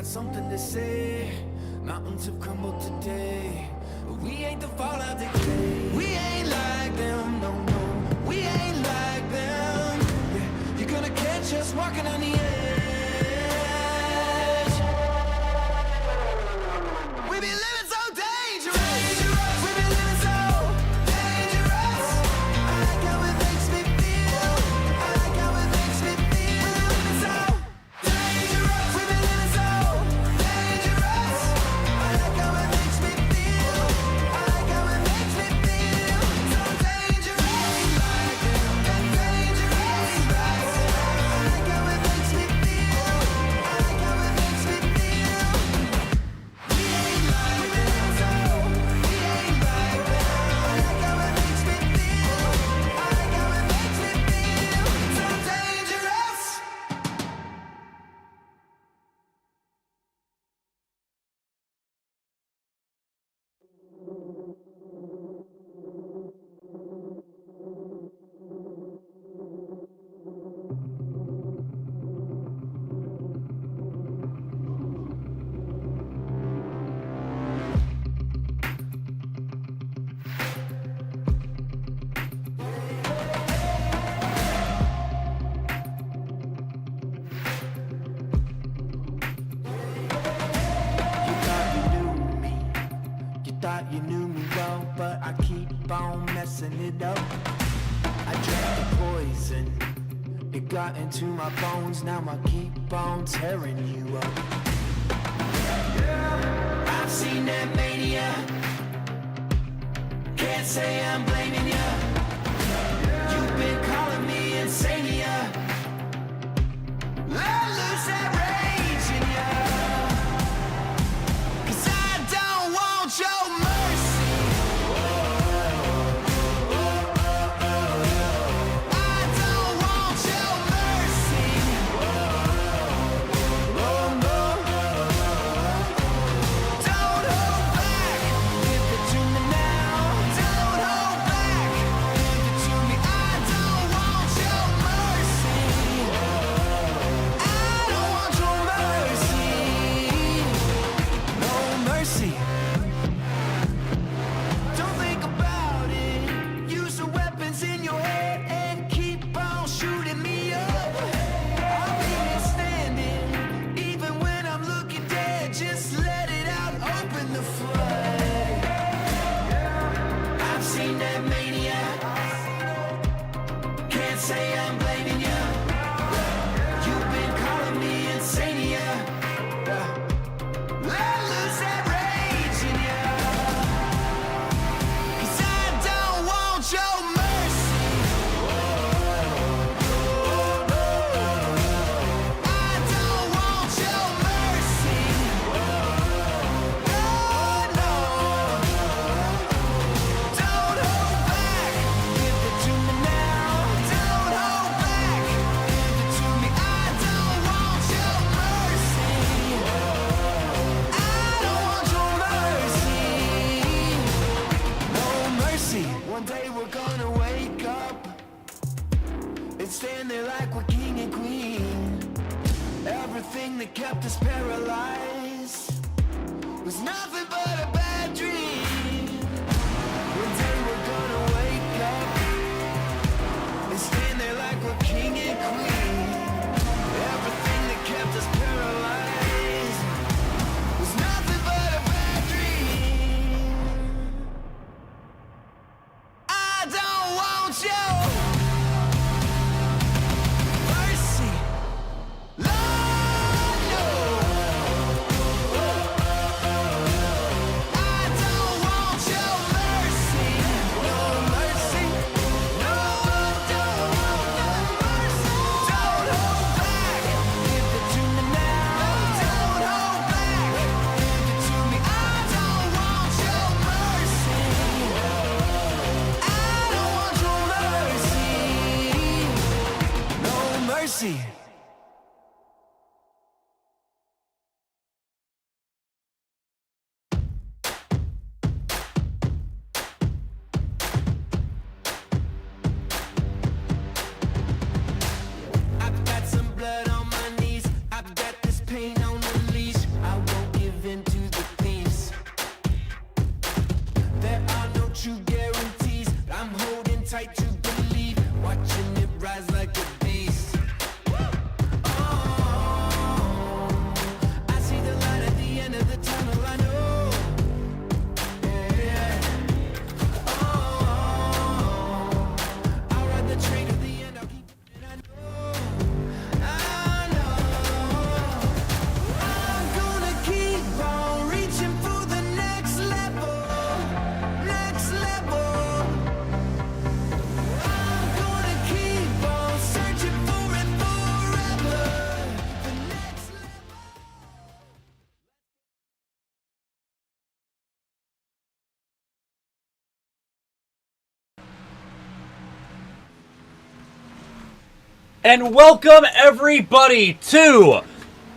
something to say. Mountains have crumbled today. We ain't the fallout decay. We ain't like them, no, no. We ain't like them. Yeah, you're gonna catch us walking on the edge. We be living so dangerous. We be living so dangerous. I like how it makes me feel. I like how it makes me feel. We be living so dangerous. We be living so dangerous. I like how it makes me feel. I like how it makes me feel. So dangerous. We ain't like them. Dangerous. We ain't like them. I like how it makes me feel. I like how it makes me feel. We ain't like them. We ain't like them. I like how it makes me feel. I like how it makes me feel. So dangerous. You thought you knew me well, but I keep on messing it up. I drank the poison, it got into my bones. Now I keep on tearing you up. I've seen that mania, can't say I'm blaming you. You've been calling me insania. Let loose that rage in you. 'Cause I don't want your mercy. I don't want your mercy. Oh no. Don't hold back. Give it to me now. Don't hold back. Give it to me. I don't want your mercy. I don't want your mercy. No mercy. Don't think about it. Use the weapons in your head and keep on shooting me up. I'll be here standing, even when I'm looking dead. Just let it out, open the flood. I've seen that mania. Can't say I'm blaming you. You've been calling me insania. Let loose that rage in you. 'Cause I don't want your mercy. I stand there like we're king and queen. Everything that kept us paralyzed was nothing but a bad dream. One day we're gonna wake up and stand there like we're king and queen. Everything that kept us paralyzed was nothing but a bad dream. I don't want you mercy, Lord, no. I don't want your mercy, no mercy, no, I don't want no mercy. Don't hold back, give it to me now. Don't hold back, give it to me. I don't want your mercy. I don't want your mercy, no mercy. I've got some blood on my knees. I've got this pain on the leash. I won't give in to the thieves. There are no true guarantees. I'm holding tight to believe, watching it rise like a beast. Oh, I see the light at the end of the tunnel. I know. Yeah. Oh, I'll ride the train to the end. I'll keep it. I know. I know. I'm gonna keep on reaching for the next level. Next level. I'm gonna keep on searching for it forever. The next level. And welcome everybody to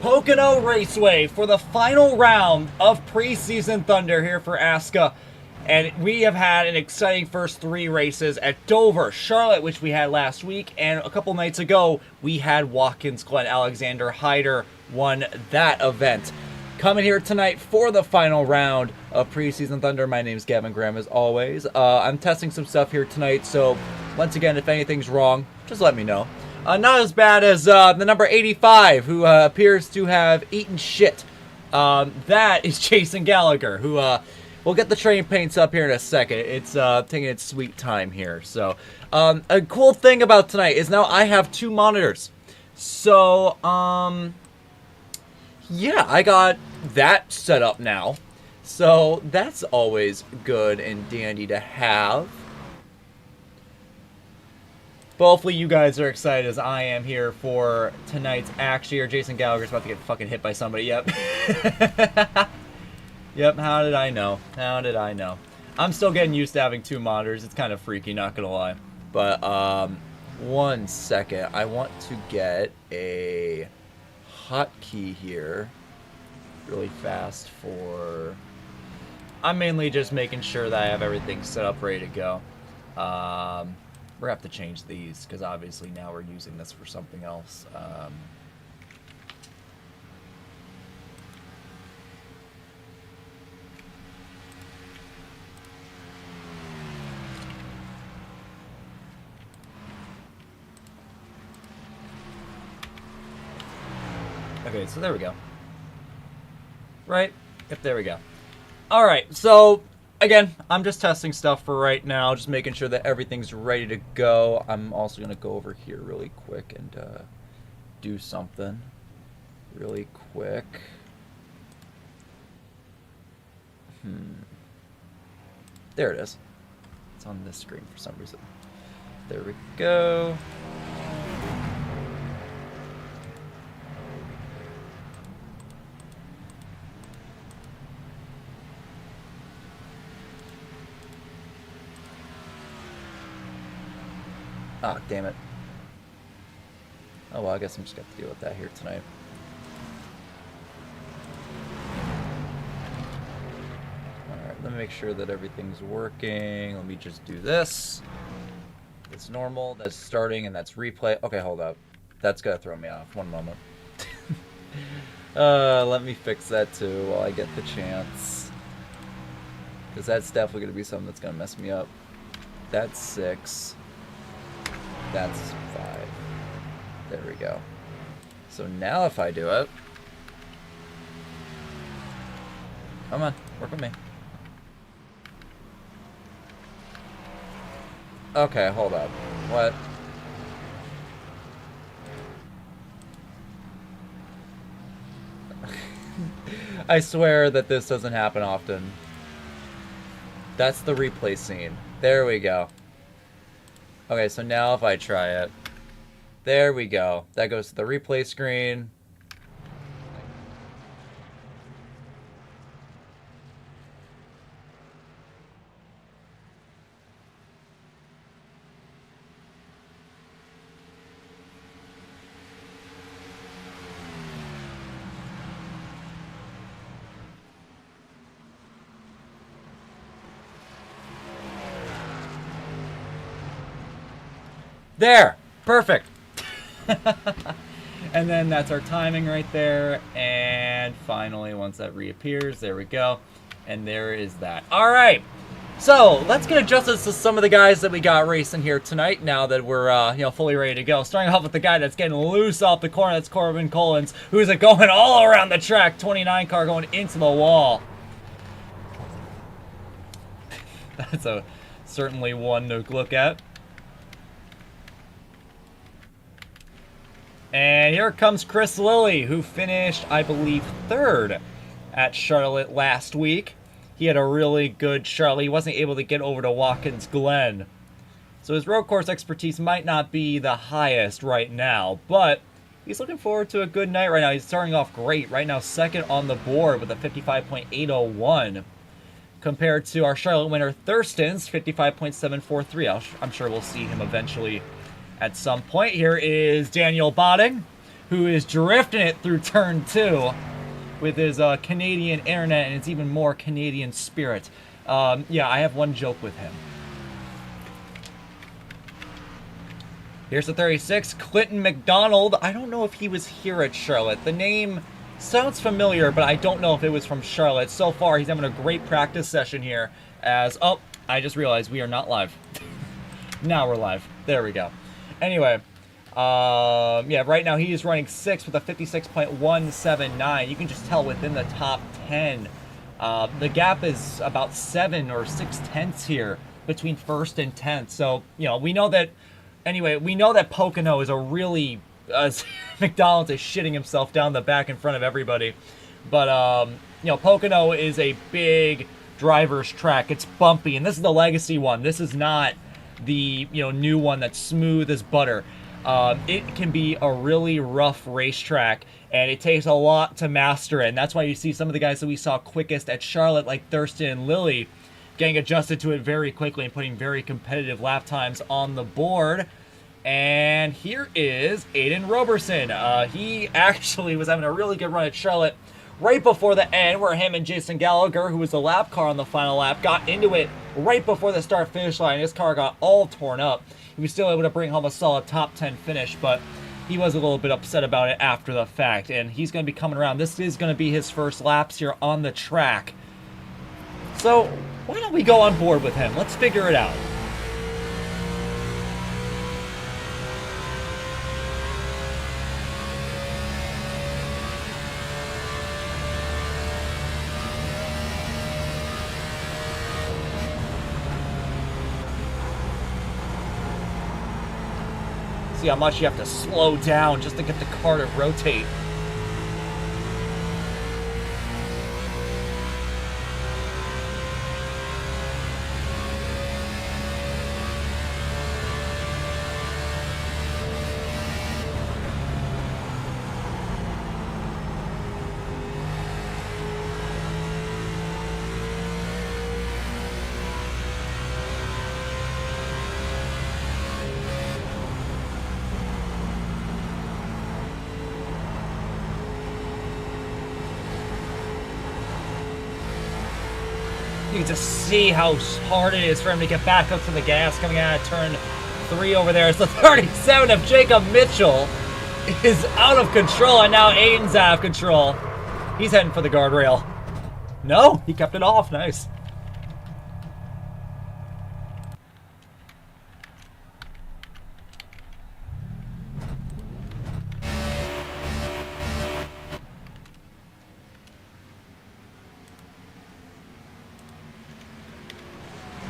Pocono Raceway for the final round of Pre-Season Thunder here for ASCA. And we have had an exciting first 3 races at Dover, Charlotte, which we had last week, and a couple nights ago we had Watkins Glen. Alexander Hyder won that event. Coming here tonight for the final round of Pre-Season Thunder. My name is Gavin Graham, as always. I'm testing some stuff here tonight, so once again, if anything's wrong, just let me know. Not as bad as the number 85, who appears to have eaten shit. That is Jason Gallagher, who we'll get the train paints up here in a second. It's taking its sweet time here. So a cool thing about tonight is now I have 2 monitors. So yeah, I got that set up now. So that's always good and dandy to have. But hopefully you guys are excited as I am here for tonight's action here. Jason Gallagher's about to get fucking hit by somebody. Yep. Yep, how did I know? How did I know? I'm still getting used to having 2 monitors. It's kind of freaky, not gonna lie. But, 1 second. I want to get a hotkey here really fast for... I'm mainly just making sure that I have everything set up, ready to go. We're gonna have to change these because obviously now we're using this for something else. Okay, so there we go. Right? Yep, there we go. Alright, so again, I'm just testing stuff for right now, just making sure that everything's ready to go. I'm also going to go over here really quick and do something really quick. There it is. It's on this screen for some reason. There we go. Ah, damn it. Oh, well, I guess I'm just going to deal with that here tonight. Alright, let me make sure that everything's working. Let me just do this. That's normal, that's starting, and that's replay. Okay, hold up. That's gonna throw me off. One moment. Let me fix that too while I get the chance. Because that's definitely gonna be something that's gonna mess me up. That's 6. That's 5. There we go. So now if I do it... Come on, work with me. Okay, hold up. What? I swear that this doesn't happen often. That's the replay scene. There we go. Okay, so now if I try it. There we go. That goes to the replay screen. There! Perfect! And then that's our timing right there. And finally, once that reappears, there we go. And there is that. Alright! So, let's get adjusted to some of the guys that we got racing here tonight now that we're, fully ready to go. Starting off with the guy that's getting loose off the corner, that's Corbin Collins, who's going all around the track. 29 car going into the wall. That's certainly one to look at. And here comes Chris Lilly, who finished, I believe, 3rd at Charlotte last week. He had a really good Charlotte. He wasn't able to get over to Watkins Glen. So his road course expertise might not be the highest right now, but he's looking forward to a good night right now. He's starting off great. Right now, 2nd on the board with a 55.801. Compared to our Charlotte winner, Thurston's 55.743. I'm sure we'll see him eventually at some point. Here is Daniel Botting, who is drifting it through turn 2 with his Canadian internet and his even more Canadian spirit. Yeah, I have one joke with him. Here's the 36, Clinton McDonald. I don't know if he was here at Charlotte. The name sounds familiar, but I don't know if it was from Charlotte. So far, he's having a great practice session here as... Oh, I just realized we are not live. Now we're live. There we go. Anyway, yeah, right now he is running 6th with a 56.179. You can just tell within the top 10. The gap is about 7 or 6/10 here between 1st and 10th. So, we know that, anyway, we know that Pocono is a really, McDonald's is shitting himself down the back in front of everybody. But, Pocono is a big driver's track. It's bumpy, and this is the legacy one. This is not the new one that's smooth as butter. It can be a really rough racetrack, and it takes a lot to master it. And that's why you see some of the guys that we saw quickest at Charlotte, like Thurston and Lilly, getting adjusted to it very quickly and putting very competitive lap times on the board. And here is Aiden Roberson. He actually was having a really good run at Charlotte right before the end, where him and Jason Gallagher, who was the lap car on the final lap, got into it right before the start-finish line. His car got all torn up. He was still able to bring home a solid top 10 finish, but he was a little bit upset about it after the fact, and he's going to be coming around. This is going to be his first laps here on the track. So why don't we go on board with him? Let's figure it out. See how much you have to slow down just to get the car to rotate. You can just see how hard it is for him to get back up to the gas coming out of turn 33 over there. It's the 37 of Jacob Mitchell is out of control, and now Aiden's out of control. He's heading for the guardrail. No, he kept it off. Nice.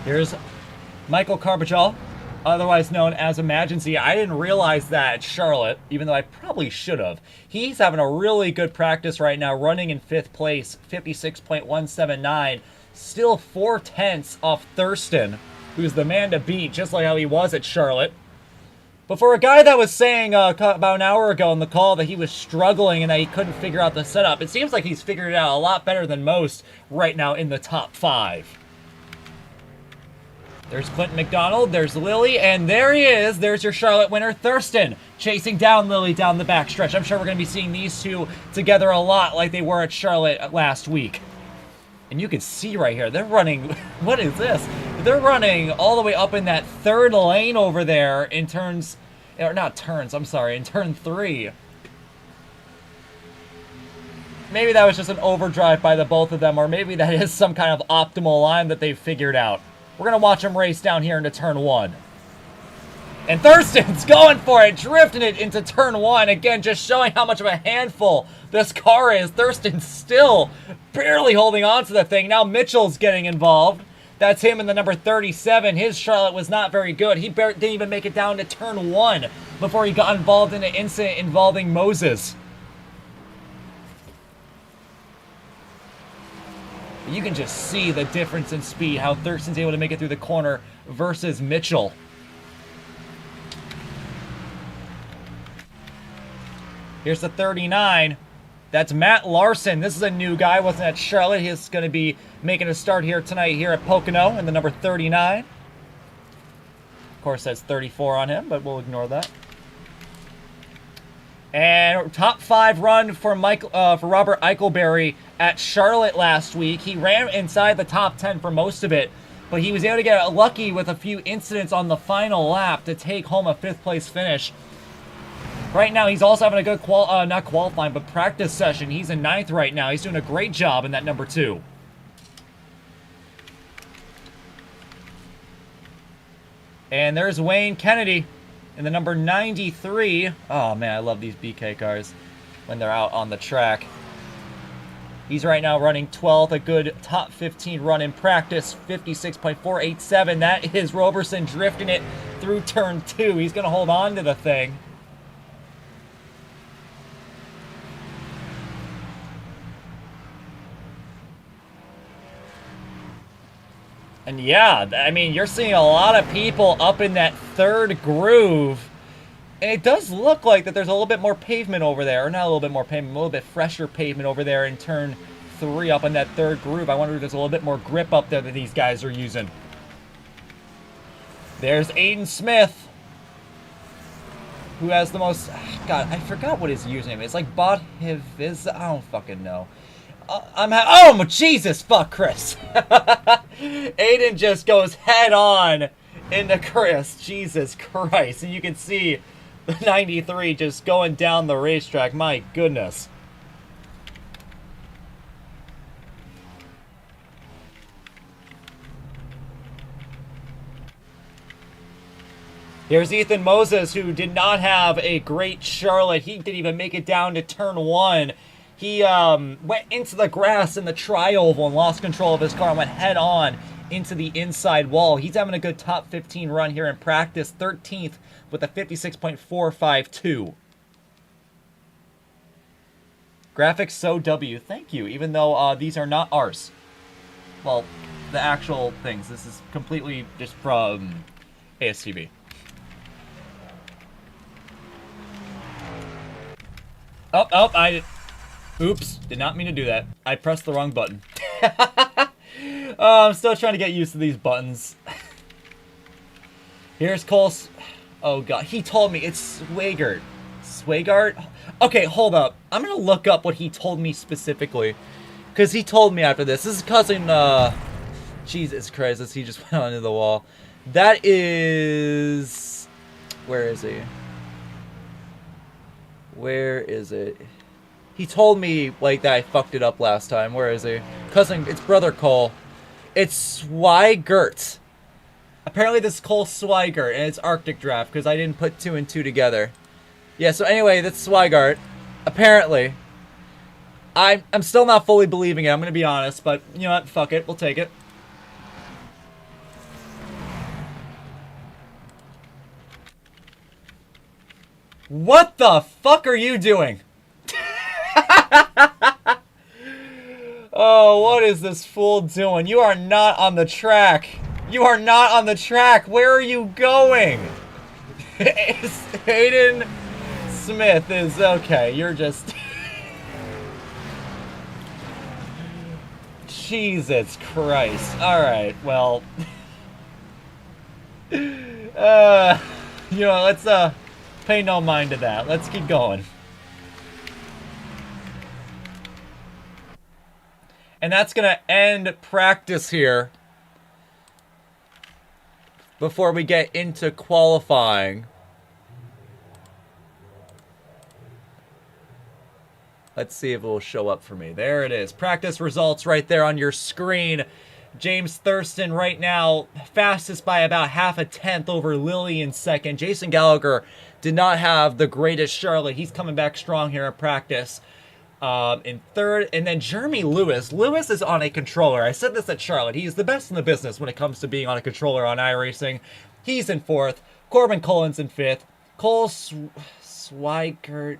Here's Michael Carbajal, otherwise known as Emergency. I didn't realize that at Charlotte, even though I probably should have. He's having a really good practice right now, running in 5th place, 56.179. Still 4/10 off Thurston, who's the man to beat, just like how he was at Charlotte. But for a guy that was saying about an hour ago on the call that he was struggling and that he couldn't figure out the setup, it seems like he's figured it out a lot better than most right now in the top 5. There's Clinton McDonald, there's Lily, and there he is. There's your Charlotte winner, Thurston, chasing down Lily down the backstretch. I'm sure we're going to be seeing these two together a lot like they were at Charlotte last week. And you can see right here, they're running, what is this? They're running all the way up in that 3rd lane over there in turns, or not turns, I'm sorry, in turn 3. Maybe that was just an overdrive by the both of them, or maybe that is some kind of optimal line that they've figured out. We're going to watch him race down here into turn 1. And Thurston's going for it, drifting it into turn 1. Again, just showing how much of a handful this car is. Thurston's still barely holding on to the thing. Now Mitchell's getting involved. That's him in the number 37. His Charlotte was not very good. He didn't even make it down to turn 1 before he got involved in an incident involving Moses. You can just see the difference in speed, how Thurston's able to make it through the corner versus Mitchell. Here's the 39. That's Matt Larson. This is a new guy. Wasn't at Charlotte. He's going to be making a start here tonight here at Pocono in the number 39. Of course, that's 34 on him, but we'll ignore that. And top 5 run for Robert Eichelberry at Charlotte last week. He ran inside the top 10 for most of it, but he was able to get lucky with a few incidents on the final lap to take home a 5th place finish. Right now, he's also having a good not qualifying, but practice session. He's in 9th right now. He's doing a great job in that number 2. And there's Wayne Kennedy in the number 93. Oh man, I love these BK cars when they're out on the track. He's right now running 12th, a good top 15 run in practice, 56.487. That is Roberson drifting it through turn 2. He's going to hold on to the thing. And yeah, I mean, you're seeing a lot of people up in that 3rd groove. And it does look like that there's a little bit more pavement over there. Or not a little bit more pavement, a little bit fresher pavement over there in turn 3 up in that 3rd groove. I wonder if there's a little bit more grip up there that these guys are using. There's Aiden Smith, who has the most... God, I forgot what his username is. It's like Bot Hiviz. I don't fucking know. Oh, Jesus, fuck Chris. Aiden just goes head on into Chris. Jesus Christ. And you can see the 93 just going down the racetrack. My goodness. Here's Ethan Moses, who did not have a great Charlotte. He didn't even make it down to turn 1. He went into the grass in the tri-oval and lost control of his car and went head on into the inside wall. He's having a good top 15 run here in practice, 13th with a 56.452. Graphics So W, thank you, even though these are not ours. Well, the actual things. This is completely just from ASCB. Oops, did not mean to do that. I pressed the wrong button. I'm still trying to get used to these buttons. Here's Cole's... Oh god, he told me it's Swagart. Swagart? Okay, hold up. I'm gonna look up what he told me specifically. Because he told me after this. This is cousin, Jesus Christ, he just went onto the wall. That is... Where is he? Where is it? He told me, like, that I fucked it up last time. Where is he? Cousin, it's Brother Cole. It's Swigert. Apparently this is Cole Swigert, and it's Arctic Draft, because I didn't put 2 and 2 together. Yeah, so anyway, that's Swigert. Apparently. I'm still not fully believing it, I'm gonna be honest, but, you know what, fuck it, we'll take it. What the fuck are you doing? Oh, what is this fool doing? You are not on the track. You are not on the track. Where are you going? Hayden Smith is okay. You're just... Jesus Christ. Alright, well... you know, let's pay no mind to that. Let's keep going. And that's going to end practice here before we get into qualifying. Let's see if it will show up for me. There it is. Practice results right there on your screen. James Thurston right now fastest by about half a tenth over Lilly in second. Jason Gallagher did not have the greatest Charlotte. He's coming back strong here in practice. In third, and then Jeremy Lewis. Lewis is on a controller. I said this at Charlotte. He's the best in the business when it comes to being on a controller on iRacing. He's in fourth. Corbin Cullen's in fifth. Cole Swigert.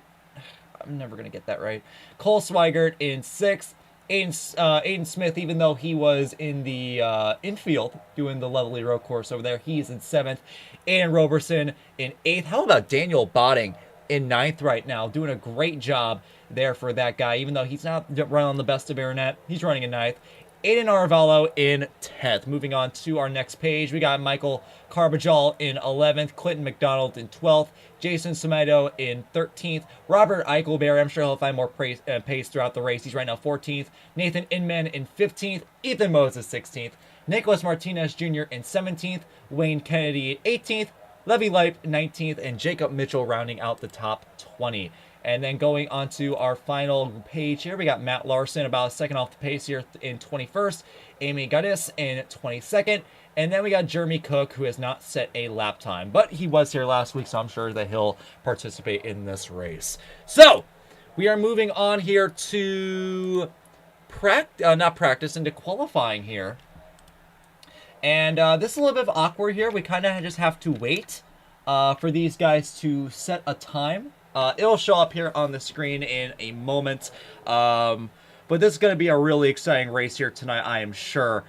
I'm never going to get that right. Cole Swigert in sixth. Aiden Smith, even though he was in the infield doing the Lovely Road course over there, he's in seventh. Aiden Roberson in eighth. How about Daniel Botting in ninth right now? Doing a great job there for that guy, even though he's not running on the best of Baronet. He's running in ninth. Aiden Arvallo in 10th. Moving on to our next page, we got Michael Carbajal in 11th, Clinton McDonald in 12th, Jason Sumedo in 13th, Robert Eichelberry, I'm sure he'll find more pace throughout the race. He's right now 14th, Nathan Inman in 15th, Ethan Moses 16th, Nicholas Martinez Jr. in 17th, Wayne Kennedy 18th, Levi Leip 19th, and Jacob Mitchell rounding out the top 20. And then going on to our final page here, we got Matt Larson about a second off the pace here in 21st, Amy Gaddis in 22nd, and then we got Jeremy Cook, who has not set a lap time, but he was here last week, so I'm sure that he'll participate in this race. So, we are moving on here to into qualifying here. And this is a little bit of awkward here. We kind of just have to wait for these guys to set a time. It'll show up here on the screen in a moment. But this is going to be a really exciting race here tonight, I am sure.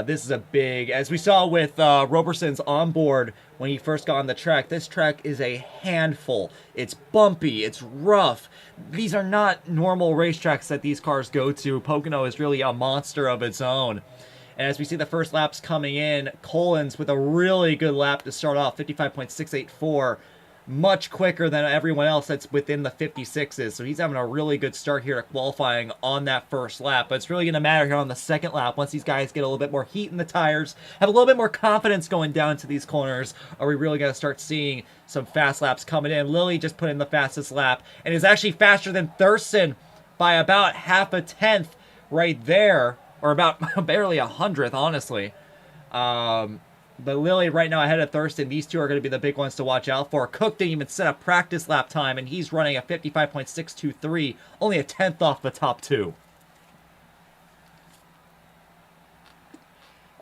This is a big, as we saw with Roberson's onboard when he first got on the track, this track is a handful. It's bumpy, it's rough. These are not normal racetracks that these cars go to. Pocono is really a monster of its own. And as we see the first laps coming in, Collins with a really good lap to start off, 55.684. Much quicker than everyone else that's within the 56s. So he's having a really good start here at qualifying on that first lap. But it's really going to matter here on the second lap once these guys get a little bit more heat in the tires, have a little bit more confidence going down to these corners. Are we really going to start seeing some fast laps coming in? Lilly just put in the fastest lap and is actually faster than Thurston by about half a tenth right there. Or about barely 100th, honestly. But Lilly right now ahead of Thurston. These two are going to be the big ones to watch out for. Cook didn't even set a practice lap time, and he's running a 55.623, only a tenth off the top two.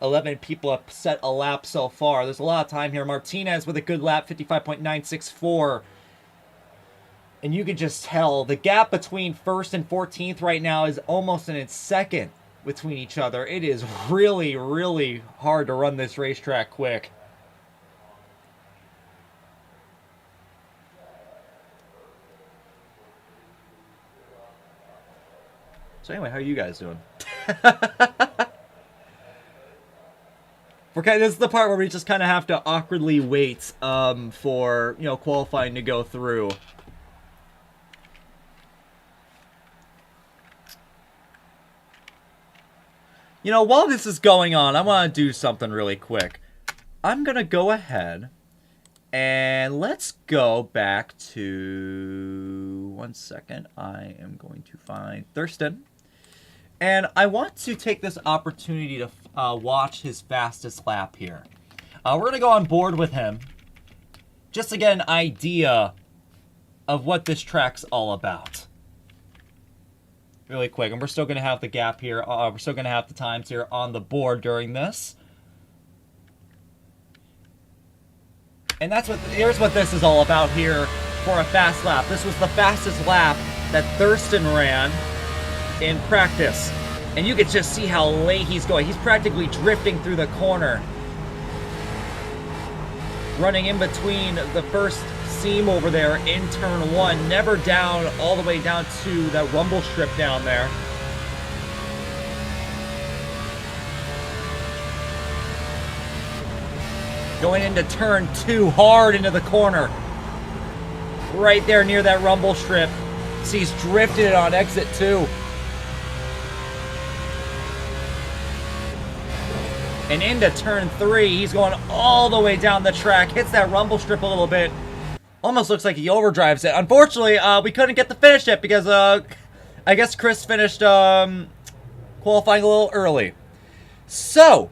11 people have set a lap so far. There's a lot of time here. Martinez with a good lap, 55.964. And you can just tell the gap between first and 14th right now is almost in its second between each other. It is really, really hard to run this racetrack quick. So anyway, how are you guys doing? This is the part where we just kind of have to awkwardly wait for, you know, qualifying to go through. You know, while this is going on, I want to do something really quick. I'm going to go ahead And let's go back to... One second. I am going to find Thurston. And I want to take this opportunity to watch his fastest lap here. We're going to go on board with him. Just to get an idea of what this track's all about. Really quick. And we're still going to have the gap here. We're still going to have the times here on the board during this. And here's what this is all about here for a fast lap. This was the fastest lap that Thurston ran in practice. And you can just see how late he's going. He's practically drifting through the corner. Running in between the first seam over there in turn 1. Never down all the way down to that rumble strip down there. Going into turn 2, hard into the corner. Right there near that rumble strip. See, he's drifted it on exit 2. And into turn 3, he's going all the way down the track. Hits that rumble strip a little bit. Almost looks like he overdrives it. Unfortunately, we couldn't get the finish yet because I guess Chris finished qualifying a little early. So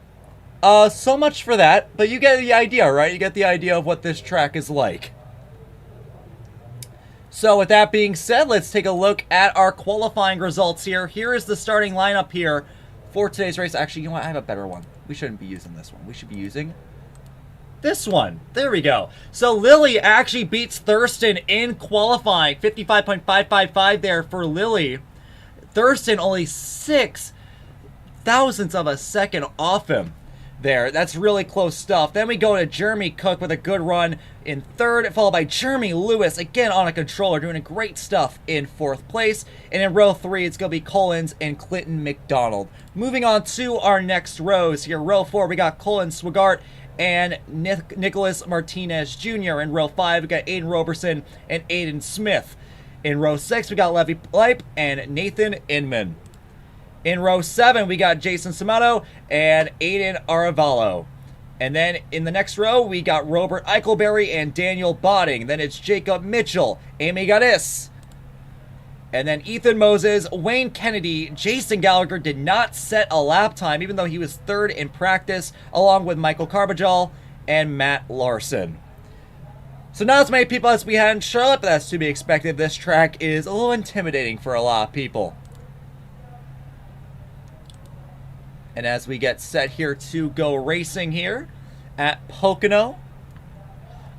much for that, but you get the idea, right? You get the idea of what this track is like. So with that being said, let's take a look at our qualifying results here. Here is the starting lineup here for today's race. Actually, you know what? I have a better one. We shouldn't be using this one. We should be using this one. There we go. So Lily actually beats Thurston in qualifying. 55.555 there for Lily. Thurston only 6 thousandths of a second off him there. That's really close stuff. Then we go to Jeremy Cook with a good run in third, followed by Jeremy Lewis, again on a controller, doing a great stuff in fourth place. And in row 3, it's going to be Collins and Clinton McDonald. Moving on to our next rows here. Row 4, we got Colin Swigart and Nicholas Martinez Jr. In row 5, we got Aiden Roberson and Aiden Smith. In row 6, we got Levi Leip and Nathan Inman. In row 7, we got Jason Samato and Aiden Aravalo. And then in the next row, we got Robert Eichelberry and Daniel Botting. Then it's Jacob Mitchell, Amy Gaddis. And then Ethan Moses, Wayne Kennedy, Jason Gallagher did not set a lap time, even though he was third in practice, along with Michael Carbajal and Matt Larson. So not as many people as we had in Charlotte, but that's to be expected. This track is a little intimidating for a lot of people. And as we get set here to go racing here at Pocono,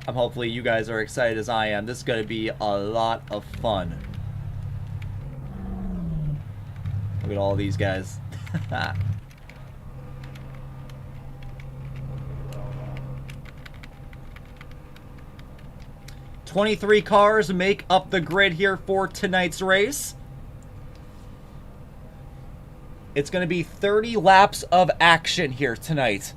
hopefully you guys are excited as I am. This is going to be a lot of fun. Look at all these guys. 23 cars make up the grid here for tonight's race. It's going to be 30 laps of action here tonight.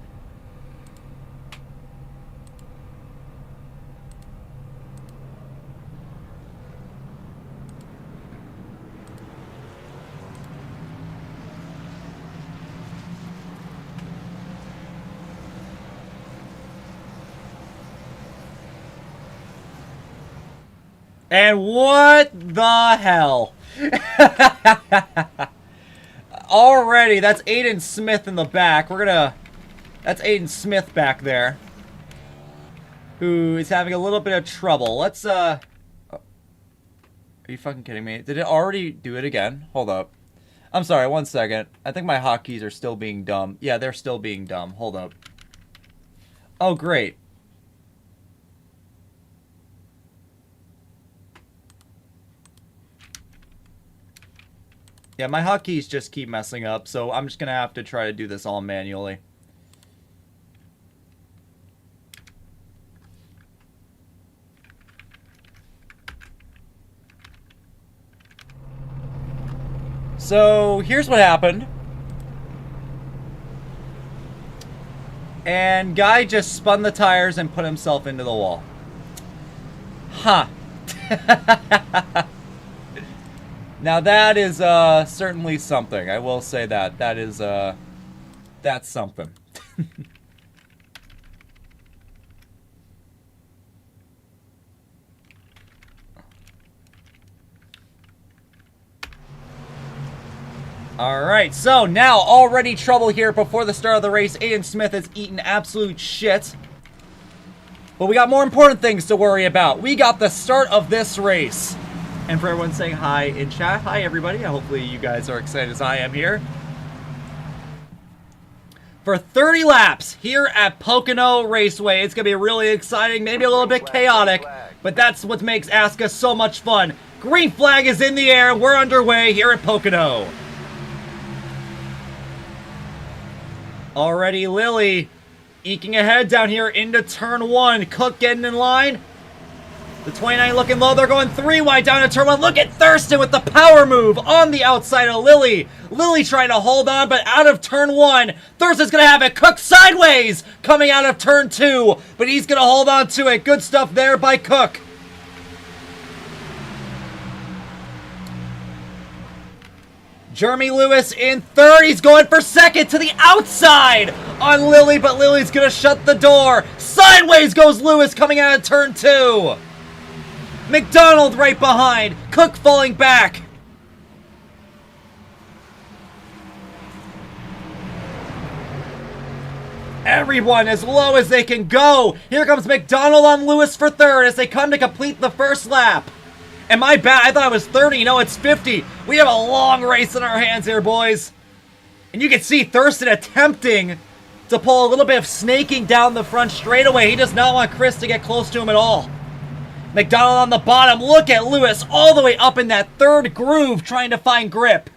And what the hell? Already, that's Aiden Smith in the back. That's Aiden Smith back there, who is having a little bit of trouble. Let's, are you fucking kidding me? Did it already do it again? Hold up. I'm sorry, 1 second. I think my hotkeys are still being dumb. Yeah, they're still being dumb. Hold up. Oh, great. Yeah, my hotkeys just keep messing up, so I'm just going to have to try to do this all manually. So, here's what happened. And Guy just spun the tires and put himself into the wall. Huh. Now that is certainly something. I will say that. That is that's something. Alright, so now already trouble here before the start of the race. Aiden Smith has eaten absolute shit. But we got more important things to worry about. We got the start of this race. And for everyone saying hi in chat, hi everybody. Hopefully you guys are excited as I am here. For 30 laps here at Pocono Raceway. It's going to be really exciting, maybe a little bit chaotic, but that's what makes ASCA so much fun. Green flag is in the air. We're underway here at Pocono. Already Lily eking ahead down here into turn 1. Cook getting in line. The 29 looking low. They're going 3 wide down to turn 1. Look at Thurston with the power move on the outside of Lily. Lily trying to hold on, but out of turn 1. Thurston's going to have it. Cook sideways coming out of turn 2, but he's going to hold on to it. Good stuff there by Cook. Jeremy Lewis in third. He's going for second to the outside on Lily, but Lily's going to shut the door. Sideways goes Lewis coming out of turn 2. McDonald right behind. Cook falling back. Everyone as low as they can go. Here comes McDonald on Lewis for third as they come to complete the first lap. And my bad, I thought it was 30. No, it's 50. We have a long race in our hands here, boys. And you can see Thurston attempting to pull a little bit of snaking down the front straightaway. He does not want Chris to get close to him at all. McDonald on the bottom. Look at Lewis all the way up in that third groove trying to find grip.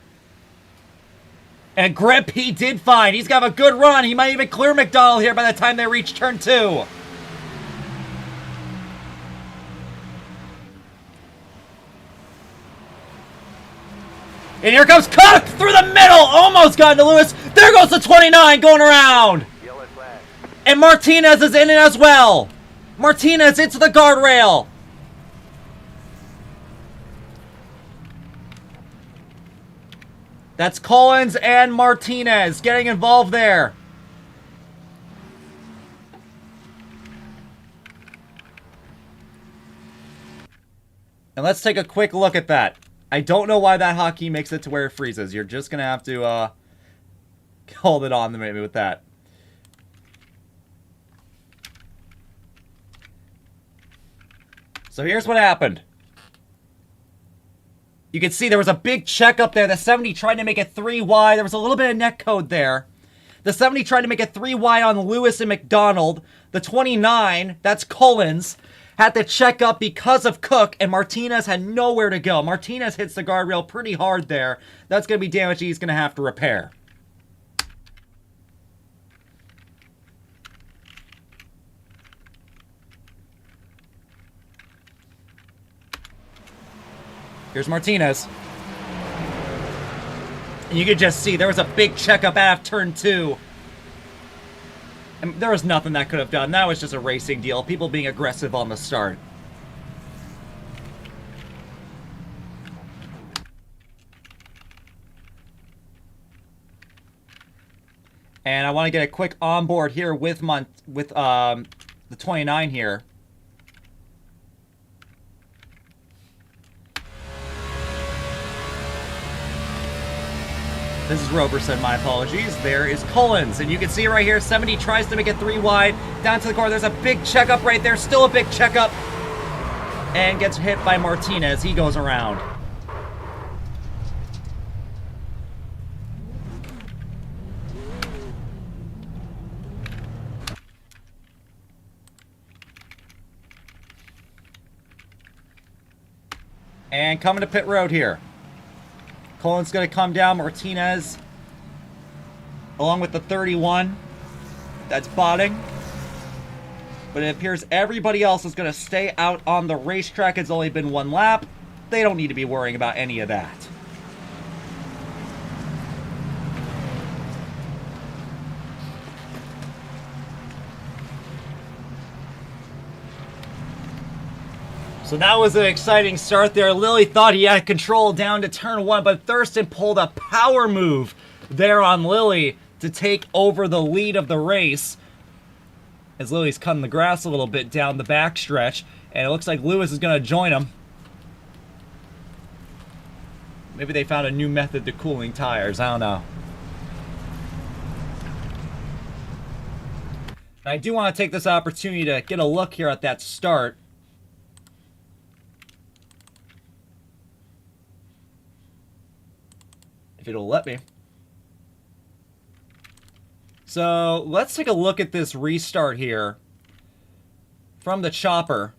And grip he did find. He's got a good run. He might even clear McDonald here by the time they reach turn 2. And here comes Cook through the middle. Almost got into Lewis. There goes the 29 going around. And Martinez is in it as well. Martinez into the guardrail. That's Collins and Martinez getting involved there. And let's take a quick look at that. I don't know why that hotkey makes it to where it freezes. You're just going to have to hold it on maybe with that. So here's what happened. You can see there was a big check up there. The 70 tried to make it 3 wide. There was a little bit of net code there. The 70 tried to make it 3 wide on Lewis and McDonald. The 29, that's Collins, had to check up because of Cook, and Martinez had nowhere to go. Martinez hits the guardrail pretty hard there. That's going to be damage he's going to have to repair. Here's Martinez. And you could just see there was a big checkup out of turn 2. And there was nothing that could have done. That was just a racing deal. People being aggressive on the start. And I want to get a quick onboard here with the 29 here. This is Roberson, my apologies. There is Collins, and you can see right here, 70 tries to make it 3 wide. Down to the corner, there's a big checkup right there, still a big checkup. And gets hit by Martinez, he goes around. And coming to pit road here. Collins going to come down. Martinez, along with the 31. That's botting. But it appears everybody else is going to stay out on the racetrack. It's only been 1 lap. They don't need to be worrying about any of that. So that was an exciting start there. Lilly thought he had control down to turn 1, but Thurston pulled a power move there on Lilly to take over the lead of the race. As Lilly's cutting the grass a little bit down the backstretch, and it looks like Lewis is going to join him. Maybe they found a new method to cooling tires. I don't know. I do want to take this opportunity to get a look here at that start. If it'll let me. So let's take a look at this restart here from the chopper.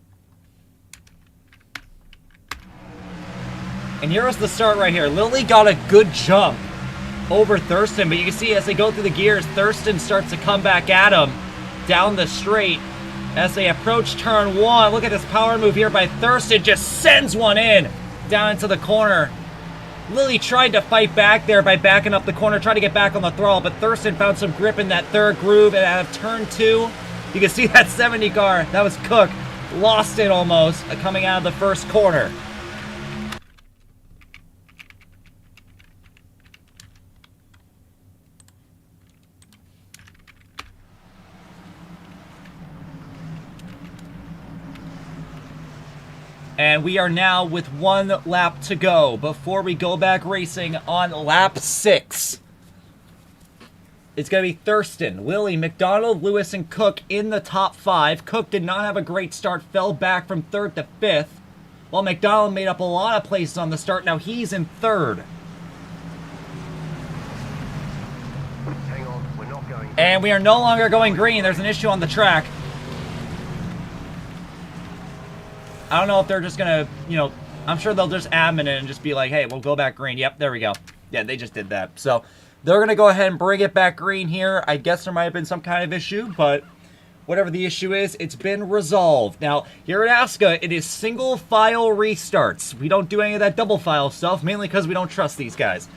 And here was the start right here. Lily got a good jump over Thurston, but you can see as they go through the gears, Thurston starts to come back at him down the straight as they approach turn 1. Look at this power move here by Thurston. Just sends one in down into the corner. Lily tried to fight back there by backing up the corner, trying to get back on the throttle, but Thurston found some grip in that third groove, and out of turn 2, you can see that 70 car, that was Cook, lost it almost, coming out of the first corner. And we are now with 1 lap to go before we go back racing on lap 6. It's going to be Thurston, Lily, McDonald, Lewis, and Cook in the top 5. Cook did not have a great start, fell back from 3rd to 5th, while McDonald made up a lot of places on the start. Now he's in 3rd. Hang on, we're not going. And we are no longer going green. There's an issue on the track. I don't know if they're just going to, you know, I'm sure they'll just admin it and just be like, hey, we'll go back green. Yep, there we go. Yeah, they just did that. So they're going to go ahead and bring it back green here. I guess there might have been some kind of issue, but whatever the issue is, it's been resolved. Now, here at ASCA, it is single file restarts. We don't do any of that double file stuff, mainly because we don't trust these guys.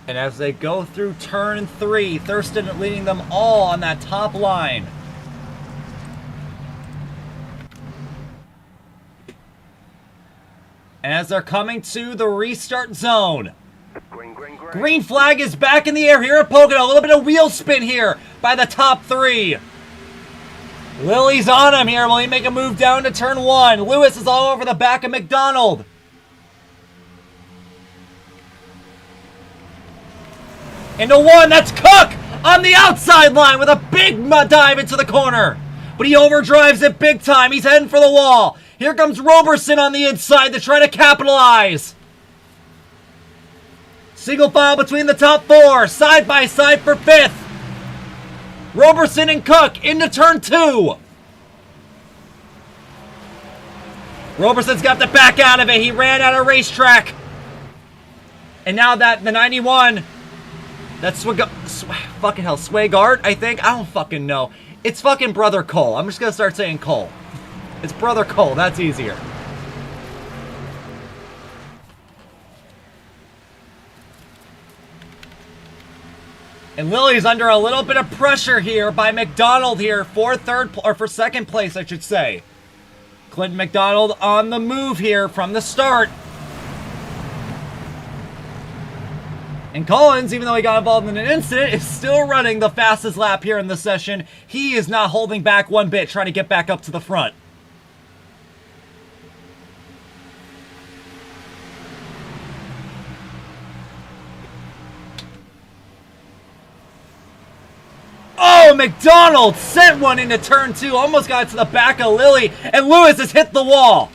And as they go through turn 3, Thurston leading them all on that top line. And as they're coming to the restart zone, Green, green, green. green flag is back in the air here at Pocono. A little bit of wheel spin here by the top 3. Lily's on him here. Will he make a move down to turn 1? Lewis is all over the back of McDonald. Into 1, that's Cook on the outside line with a big dive into the corner. But he overdrives it big time. He's heading for the wall. Here comes Roberson on the inside to try to capitalize. Single file between the top 4, side by side for 5th. Roberson and Cook into turn 2. Roberson's got to back out of it. He ran out of racetrack. And now that the 91... That's fucking hell, Swagard, I think? I don't fucking know. It's fucking Brother Cole. I'm just gonna start saying Cole. It's Brother Cole, that's easier. And Lily's under a little bit of pressure here by McDonald here for second place, I should say. Clinton McDonald on the move here from the start. And Collins, even though he got involved in an incident, is still running the fastest lap here in the session. He is not holding back one bit, trying to get back up to the front. Oh, McDonald sent one into turn 2, almost got it to the back of Lily, and Lewis has hit the wall.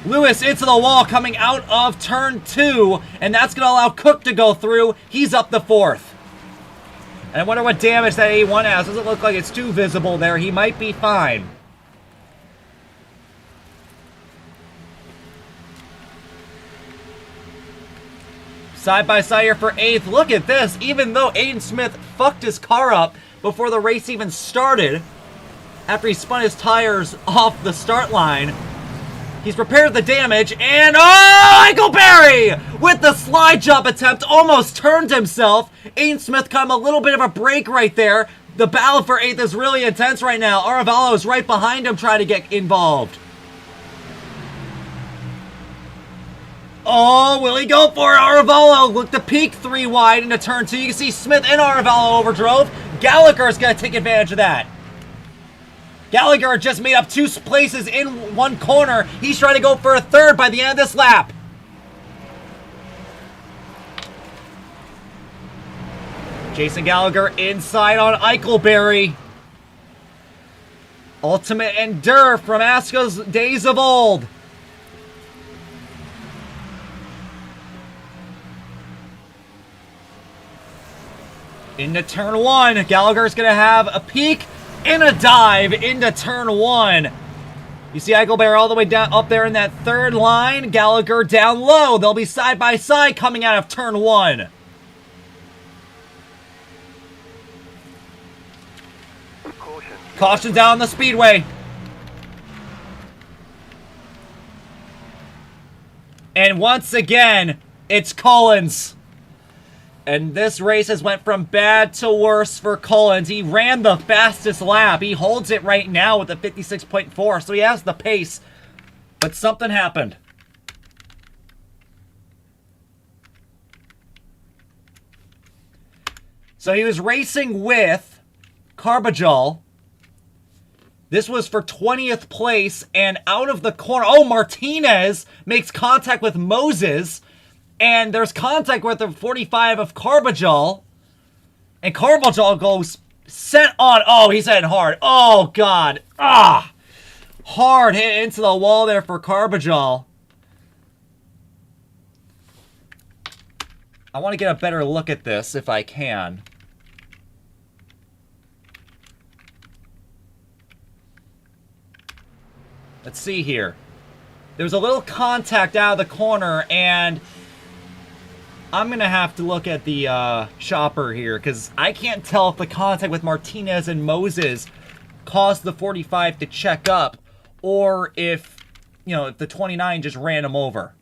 Lewis into the wall coming out of turn 2, and that's going to allow Cook to go through. He's up the 4th. And I wonder what damage that A1 has. Doesn't look like it's too visible there. He might be fine. Side by side here for 8th. Look at this. Even though Aiden Smith fucked his car up before the race even started, after he spun his tires off the start line, he's repaired the damage, and oh, Eagleberry with the slide jump attempt almost turned himself. Aiden Smith got him a little bit of a break right there. The battle for 8th is really intense right now. Aravallo is right behind him trying to get involved. Oh, will he go for it? Aravallo looked to peak 3 wide into turn 2. You can see Smith and Aravallo overdrove. Gallagher's going to take advantage of that. Gallagher just made up 2 places in 1 corner. He's trying to go for a 3rd by the end of this lap. Jason Gallagher inside on Eichelberry. Ultimate Endure from ASCA's days of old. Into turn 1. Gallagher's going to have a peak and a dive into turn 1. You see Eichelberry all the way down up there in that 3rd line. Gallagher down low. They'll be side by side coming out of turn 1. Caution down the speedway. And once again, it's Collins. And this race has went from bad to worse for Collins. He ran the fastest lap. He holds it right now with a 56.4, so he has the pace. But something happened. So he was racing with Carbajal. This was for 20th place, and out of the corner, oh, Martinez makes contact with Moses, and there's contact with the 45 of Carbajal, and Carbajal goes sent on, oh, he's heading hard, oh, God, hard hit into the wall there for Carbajal. I want to get a better look at this if I can. Let's see here. There was a little contact out of the corner, and I'm going to have to look at the chopper here, because I can't tell if the contact with Martinez and Moses caused the 45 to check up, or if, you know, if the 29 just ran him over.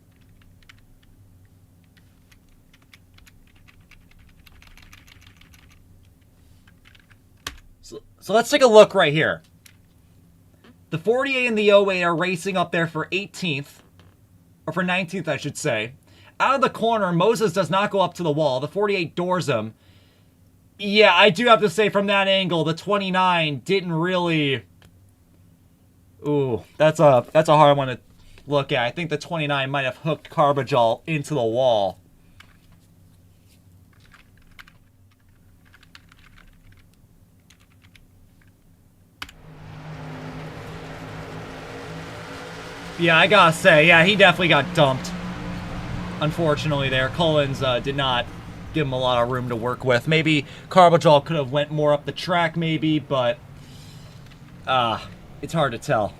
So let's take a look right here. The 48 and the 08 are racing up there for 18th, or for 19th, I should say. Out of the corner, Moses does not go up to the wall. The 48 doors him. Yeah, I do have to say from that angle, the 29 didn't really... Ooh, that's a hard one to look at. I think the 29 might have hooked Carbajal into the wall. Yeah, I gotta say, yeah, he definitely got dumped. Unfortunately there, Collins did not give him a lot of room to work with. Maybe Carbajal could have went more up the track, maybe, but it's hard to tell.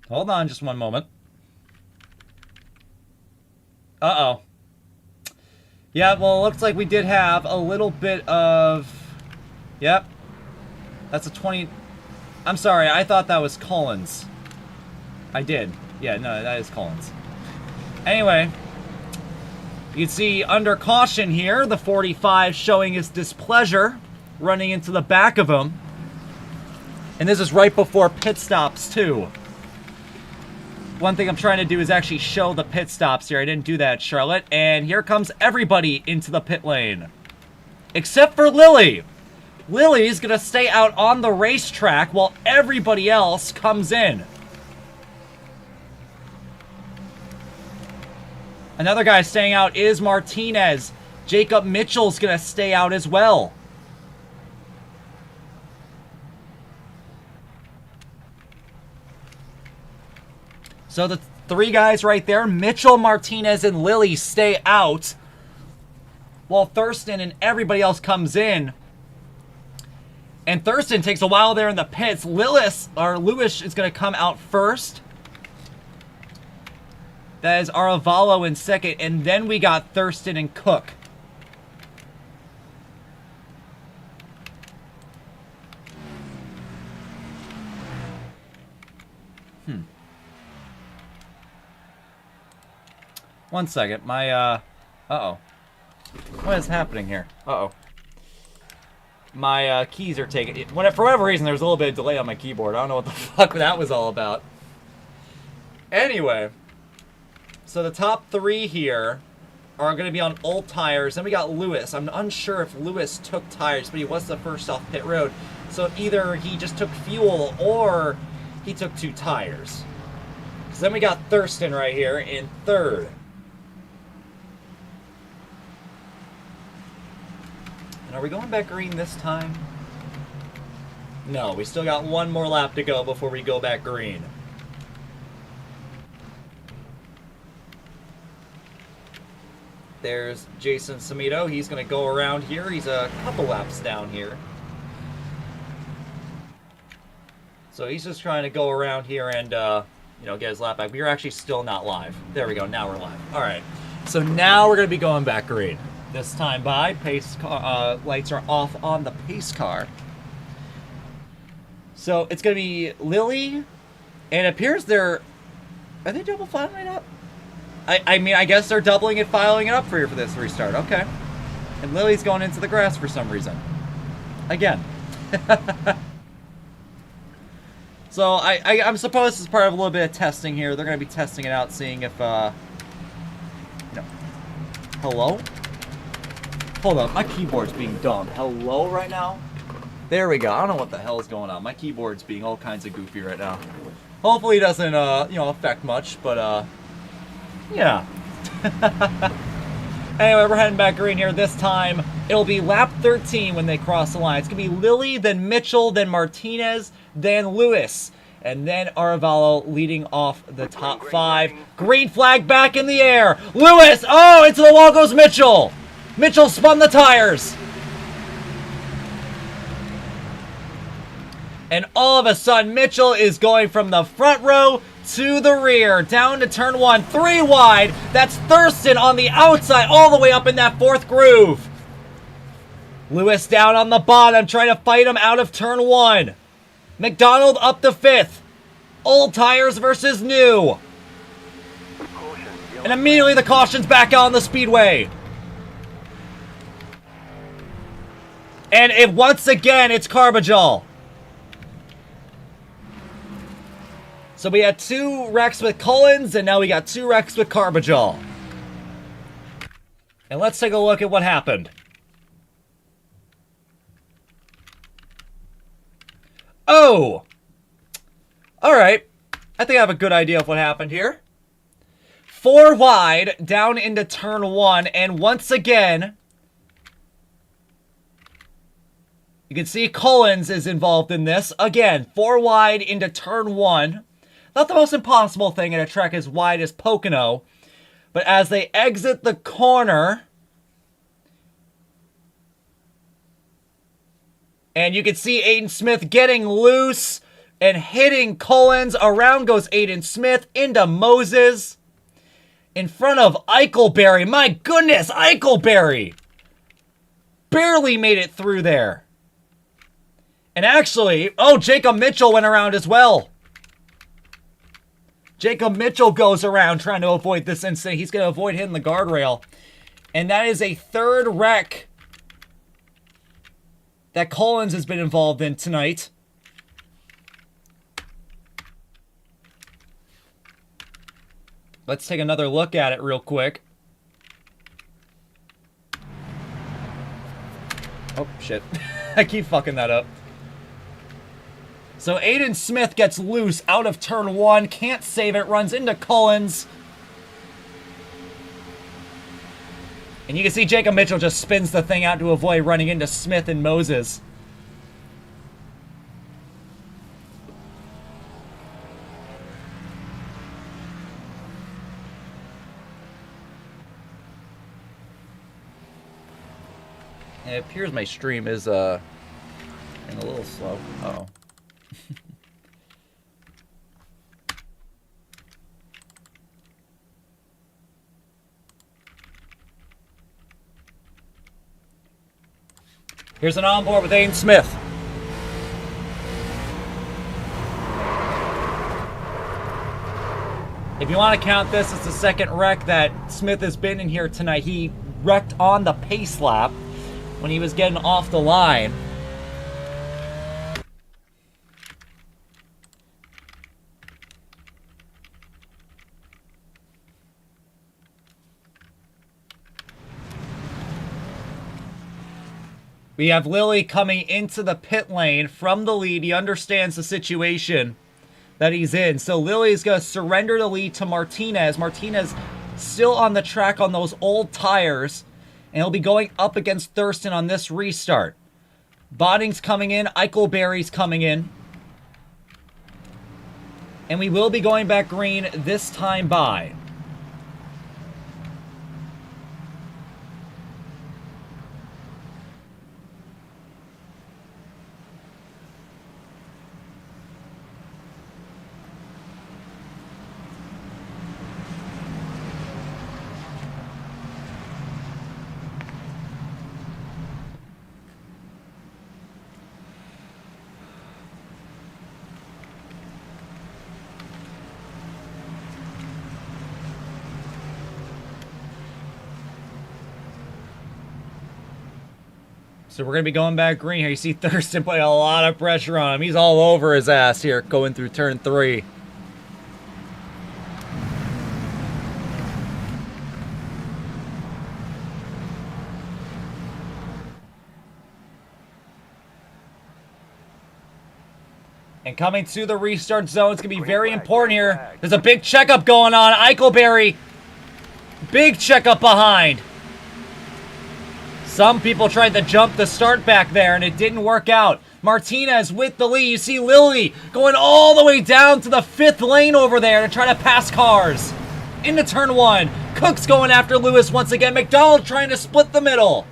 Hold on just one moment. Uh-oh. Yeah, well, it looks like we did have a little bit of... Yep. That's a 20... I'm sorry, I thought that was Collins. I did. Yeah, no, that is Collins. Anyway, you can see under caution here, the 45 showing his displeasure, running into the back of him. And this is right before pit stops, too. One thing I'm trying to do is actually show the pit stops here. I didn't do that, Charlotte. And here comes everybody into the pit lane. Except for Lily. Lily's going to stay out on the racetrack while everybody else comes in. Another guy staying out is Martinez. Jacob Mitchell's going to stay out as well. So the three guys right there. Mitchell, Martinez, and Lilly stay out, while Thurston and everybody else comes in. And Thurston takes a while there in the pits. Lewis is going to come out first. That is Aravalo in second. And then we got Thurston and Cook. One second. My, uh-oh. What is happening here? Uh-oh. My keys are taking... For whatever reason, there was a little bit of delay on my keyboard. I don't know what the fuck that was all about. Anyway. So the top three here are going to be on old tires. Then we got Lewis. I'm unsure if Lewis took tires, but he was the first off pit road. So either he just took fuel or he took 2 tires. So then we got Thurston right here in third. And are we going back green this time? No, we still got one more lap to go before we go back green. There's Jason Samito. He's going to go around here. He's a couple laps down here. So he's just trying to go around here and, get his lap back. But you're actually still not live. There we go. Now we're live. All right. So now we're going to be going back green. This time by pace car, lights are off on the pace car. So it's going to be Lilly, and it appears are they double filing it up? I mean, I guess they're doubling it, filing it up for this restart. Okay. And Lilly's going into the grass for some reason. Again. So I'm supposed this is part of a little bit of testing here. They're going to be testing it out, seeing if, hello? Hold up, my keyboard's being dumb. Hello right now? There we go. I don't know what the hell is going on. My keyboard's being all kinds of goofy right now. Hopefully it doesn't, affect much, but, yeah. Anyway, we're heading back green here. This time, it'll be lap 13 when they cross the line. It's going to be Lilly, then Mitchell, then Martinez, then Lewis, and then Aravalo leading off the top 5. Green flag back in the air. Lewis! Oh, into the wall goes Mitchell! Mitchell spun the tires. And all of a sudden, Mitchell is going from the front row to the rear, down to turn 1, 3 wide. That's Thurston on the outside, all the way up in that 4th groove. Lewis down on the bottom, trying to fight him out of turn 1. McDonald up to 5th. Old tires versus new. And immediately the caution's back out on the speedway. And once again, it's Carbajal. So we had 2 wrecks with Collins, and now we got 2 wrecks with Carbajal. And let's take a look at what happened. Oh! Alright. I think I have a good idea of what happened here. 4 wide, down into turn 1, and once again, you can see Collins is involved in this. Again, 4 wide into turn 1. Not the most impossible thing at a track as wide as Pocono. But as they exit the corner, and you can see Aiden Smith getting loose and hitting Collins. Around goes Aiden Smith into Moses. In front of Eichelberry. My goodness, Eichelberry! Barely made it through there. And actually, Jacob Mitchell went around as well. Jacob Mitchell goes around trying to avoid this incident. He's going to avoid hitting the guardrail. And that is a 3rd wreck that Collins has been involved in tonight. Let's take another look at it real quick. Oh, shit. I keep fucking that up. So Aiden Smith gets loose out of turn 1. Can't save it. Runs into Collins. And you can see Jacob Mitchell just spins the thing out to avoid running into Smith and Moses. It appears my stream is a little slow. Uh-oh. Here's an onboard with Aiden Smith. If you want to count this, it's the second wreck that Smith has been in here tonight. He wrecked on the pace lap when he was getting off the line. We have Lilly coming into the pit lane from the lead. He understands the situation that he's in. So Lilly's going to surrender the lead to Martinez. Martinez still on the track on those old tires. And he'll be going up against Thurston on this restart. Botting's coming in. Eichelberry's coming in. And we will be going back green this time by. So we're going to be going back green here. You see Thurston putting a lot of pressure on him. He's all over his ass here going through turn 3. And coming to the restart zone, it's going to be very important here. There's a big checkup going on. Eichelberry, big checkup behind. Some people tried to jump the start back there, and it didn't work out. Martinez with the lead. You see Lilly going all the way down to the 5th lane over there to try to pass cars. Into turn 1. Cook's going after Lewis once again. McDonald trying to split the middle.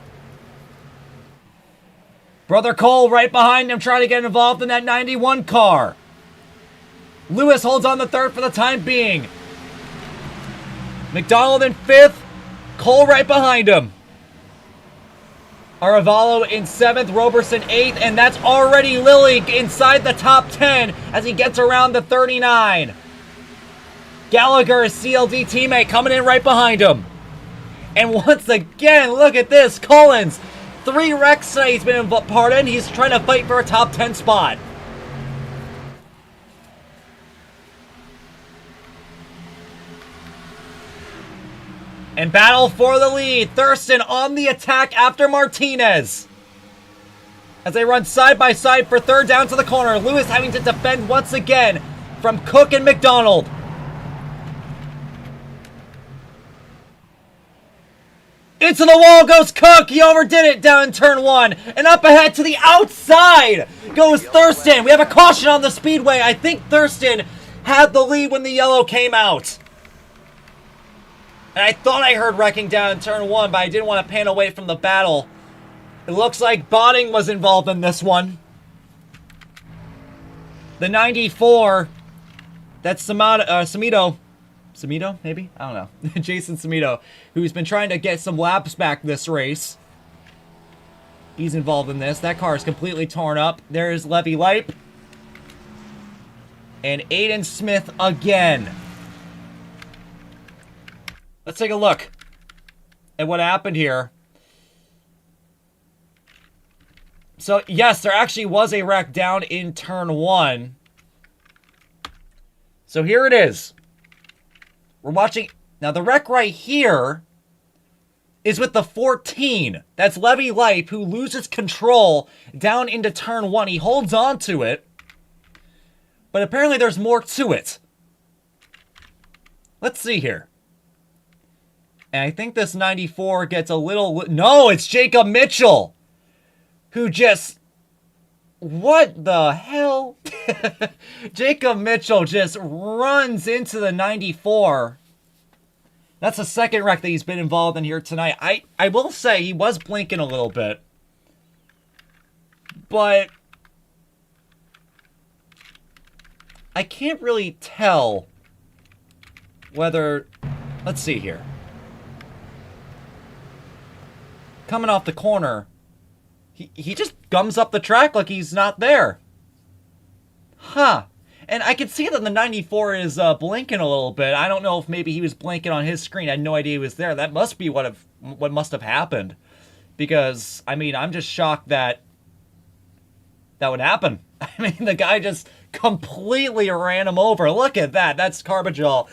Brother Cole right behind him trying to get involved in that 91 car. Lewis holds on the 3rd for the time being. McDonald in 5th. Cole right behind him. Aravalo in 7th, Roberson 8th, and that's already Lilly inside the top 10 as he gets around the 39. Gallagher, his CLD teammate, coming in right behind him. And once again, look at this, Collins. 3 wrecks tonight he's been part in. He's trying to fight for a top 10 spot. And battle for the lead. Thurston on the attack after Martinez. As they run side by side for 3rd down to the corner. Lewis having to defend once again from Cook and McDonald. Into the wall goes Cook. He overdid it down in turn 1. And up ahead to the outside goes Thurston. We have a caution on the speedway. I think Thurston had the lead when the yellow came out. And I thought I heard wrecking down in turn 1, but I didn't want to pan away from the battle. It looks like Botting was involved in this one. The 94, that's Samito, maybe? I don't know. Jason Samito, who's been trying to get some laps back this race. He's involved in this. That car is completely torn up. There's Levy Leip. And Aiden Smith again. Let's take a look at what happened here. So, yes, there actually was a wreck down in turn 1. So here it is. We're watching. Now, the wreck right here is with the 14. That's Levy Leip, who loses control down into turn 1. He holds on to it. But apparently there's more to it. Let's see here. And I think this 94 gets a little... No, it's Jacob Mitchell. Who just... What the hell? Jacob Mitchell just runs into the 94. That's the second wreck that he's been involved in here tonight. I will say he was blinking a little bit. but I can't really tell whether... Let's see here. Coming off the corner, he just gums up the track like he's not there. Huh. And I can see that the 94 is blinking a little bit. I don't know if maybe he was blinking on his screen. I had no idea he was there. That must be what must have happened. Because, I mean, I'm just shocked that would happen. I mean, the guy just completely ran him over. Look at that. That's Carbajal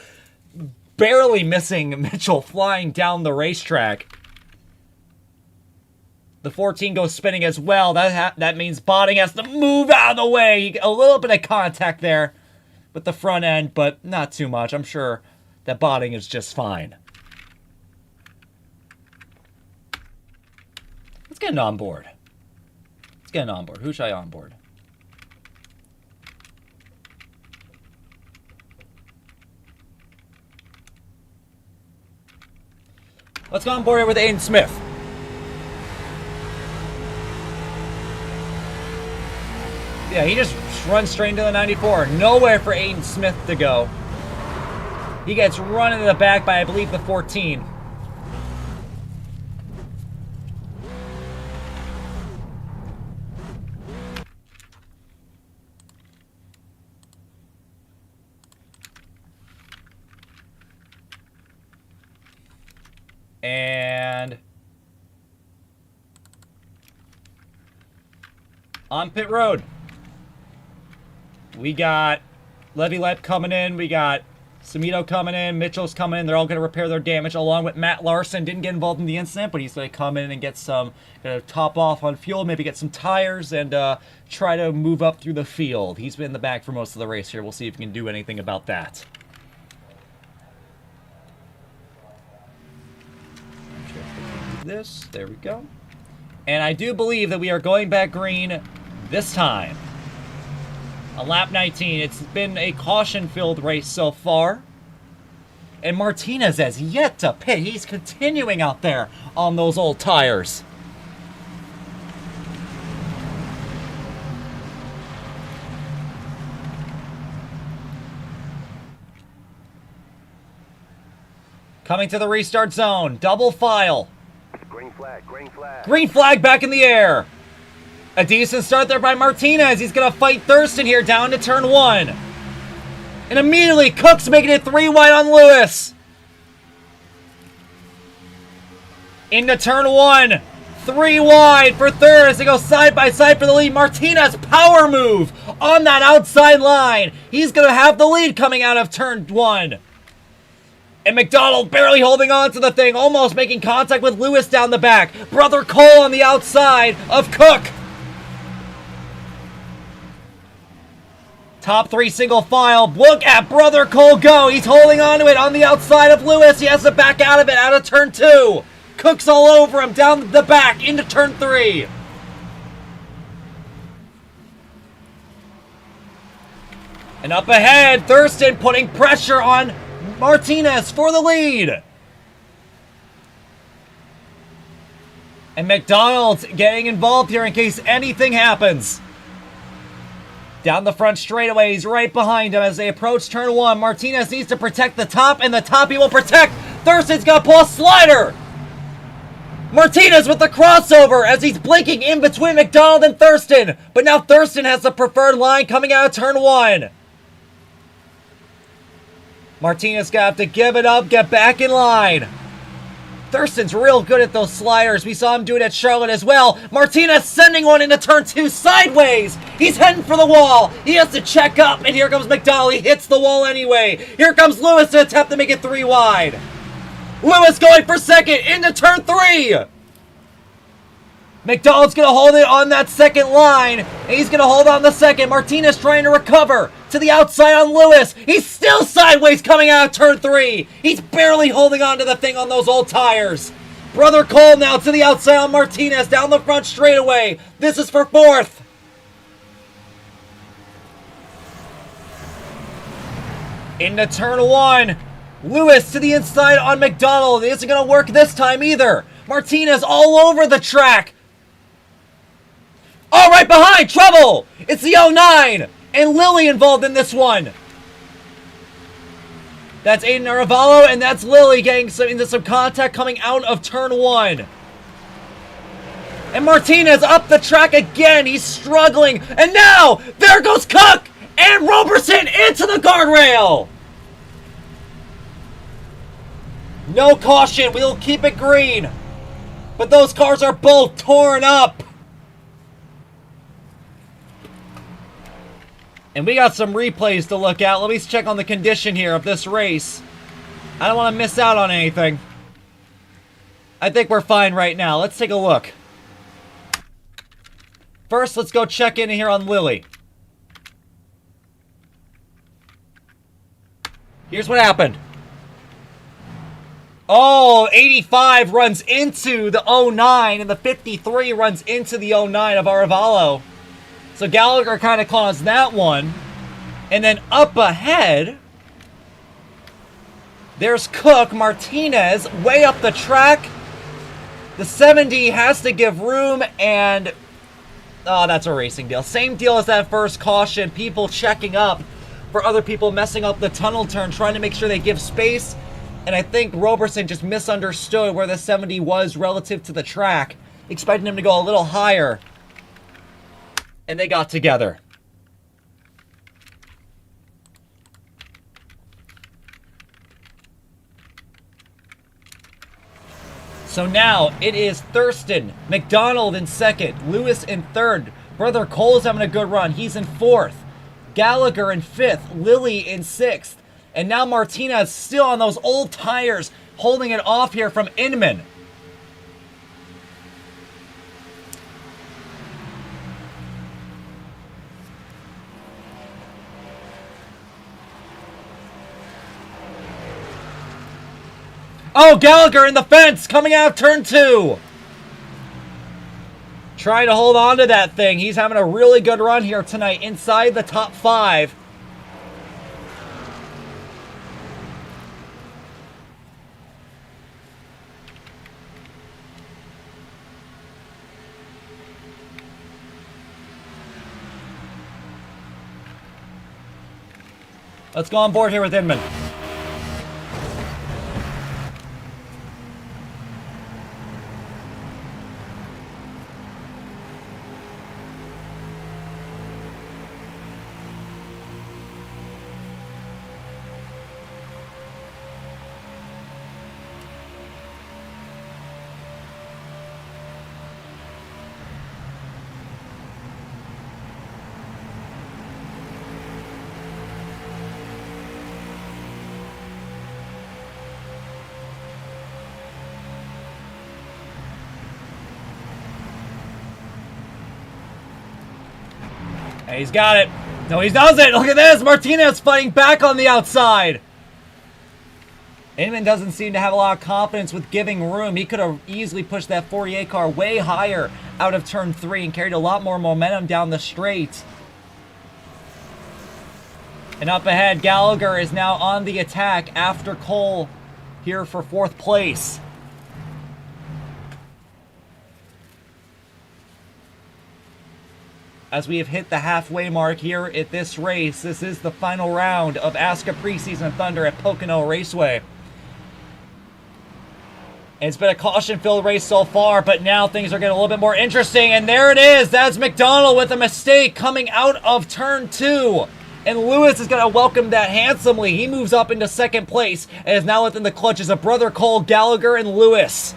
barely missing Mitchell flying down the racetrack. The 14 goes spinning as well. That means Botting has to move out of the way. A little bit of contact there with the front end, but not too much. I'm sure that Botting is just fine. Let's get an onboard. Let's get an onboard. Who should I onboard? Let's go on board here with Aiden Smith. Yeah, he just runs straight into the 94. Nowhere for Aiden Smith to go. He gets run into the back by, I believe, the 14. And on pit road, we got Levy Lep coming in. We got Samito coming in. Mitchell's coming in. They're all going to repair their damage, along with Matt Larson. Didn't get involved in the incident, but he's going to come in and get some, going to top off on fuel, maybe get some tires, and try to move up through the field. He's been in the back for most of the race here. We'll see if he can do anything about that. This, there we go. And I do believe that we are going back green this time. On lap 19, it's been a caution-filled race so far. And Martinez has yet to pit. He's continuing out there on those old tires. Coming to the restart zone, double file. Green flag, green flag. Green flag back in the air. A decent start there by Martinez. He's going to fight Thurston here down to turn 1. And immediately Cook's making it 3 wide on Lewis. Into turn 1. 3 wide for third. They go side by side for the lead. Martinez power move on that outside line. He's going to have the lead coming out of turn 1. And McDonald barely holding on to the thing, almost making contact with Lewis down the back. Brother Cole on the outside of Cook. Top 3 single file. Look at Brother Cole go. He's holding on to it on the outside of Lewis. He has to back out of it out of turn 2. Cook's all over him down the back into turn 3. And up ahead, Thurston putting pressure on Martinez for the lead. And McDonald's getting involved here in case anything happens. Down the front straightaway, he's right behind him as they approach turn 1. Martinez needs to protect the top, and the top he will protect. Thurston's got to pull a slider. Martinez with the crossover as he's blinking in between McDonald and Thurston. But now Thurston has the preferred line coming out of turn 1. Martinez got to have to give it up, get back in line. Thurston's real good at those sliders. We saw him do it at Charlotte as well. Martinez sending one into turn 2 sideways. He's heading for the wall. He has to check up, and here comes McDonald. He hits the wall anyway. Here comes Lewis to attempt to make it 3 wide. Lewis going for second into turn 3. McDonald's going to hold it on that second line, and he's going to hold on the second. Martinez trying to recover to the outside on Lewis. He's still sideways coming out of turn 3. He's barely holding on to the thing on those old tires. Brother Cole now to the outside on Martinez down the front straightaway. This is for 4th. Into turn 1. Lewis to the inside on McDonald. It isn't going to work this time either. Martinez all over the track. Oh, right behind! Trouble! It's the 09! And Lily involved in this one. That's Aiden Arevalo, and that's Lily getting into some contact coming out of turn 1. And Martinez up the track again. He's struggling. And now, there goes Cook and Roberson into the guardrail. No caution. We'll keep it green. But those cars are both torn up. And we got some replays to look at. Let me check on the condition here of this race. I don't want to miss out on anything. I think we're fine right now. Let's take a look. First, let's go check in here on Lily. Here's what happened. Oh, 85 runs into the 09, and the 53 runs into the 09 of Arevalo. So Gallagher kind of caused that one. And then up ahead, there's Cook, Martinez, way up the track. The 70 has to give room, and oh, that's a racing deal. Same deal as that first caution. People checking up for other people messing up the tunnel turn, trying to make sure they give space. And I think Roberson just misunderstood where the 70 was relative to the track, expecting him to go a little higher. And they got together. So now it is Thurston, McDonald in second, Lewis in third. Brother Cole's having a good run. He's in fourth. Gallagher in fifth. Lilly in sixth. And now Martinez still on those old tires, holding it off here from Inman. Oh, Gallagher in the fence, coming out of turn 2. Trying to hold on to that thing. He's having a really good run here tonight, inside the top 5. Let's go on board here with Inman. And he's got it. No, he doesn't. Look at this. Martinez fighting back on the outside. Inman doesn't seem to have a lot of confidence with giving room. He could have easily pushed that 48 car way higher out of turn 3 and carried a lot more momentum down the straight. And up ahead, Gallagher is now on the attack after Cole here for 4th place. As we have hit the halfway mark here at this race, this is the final round of ASCA Pre-Season Thunder at Pocono Raceway. And it's been a caution-filled race so far, but now things are getting a little bit more interesting. And there it is. That's McDonald with a mistake coming out of turn 2. And Lewis is going to welcome that handsomely. He moves up into 2nd place and is now within the clutches of Brother Cole, Gallagher, and Lewis.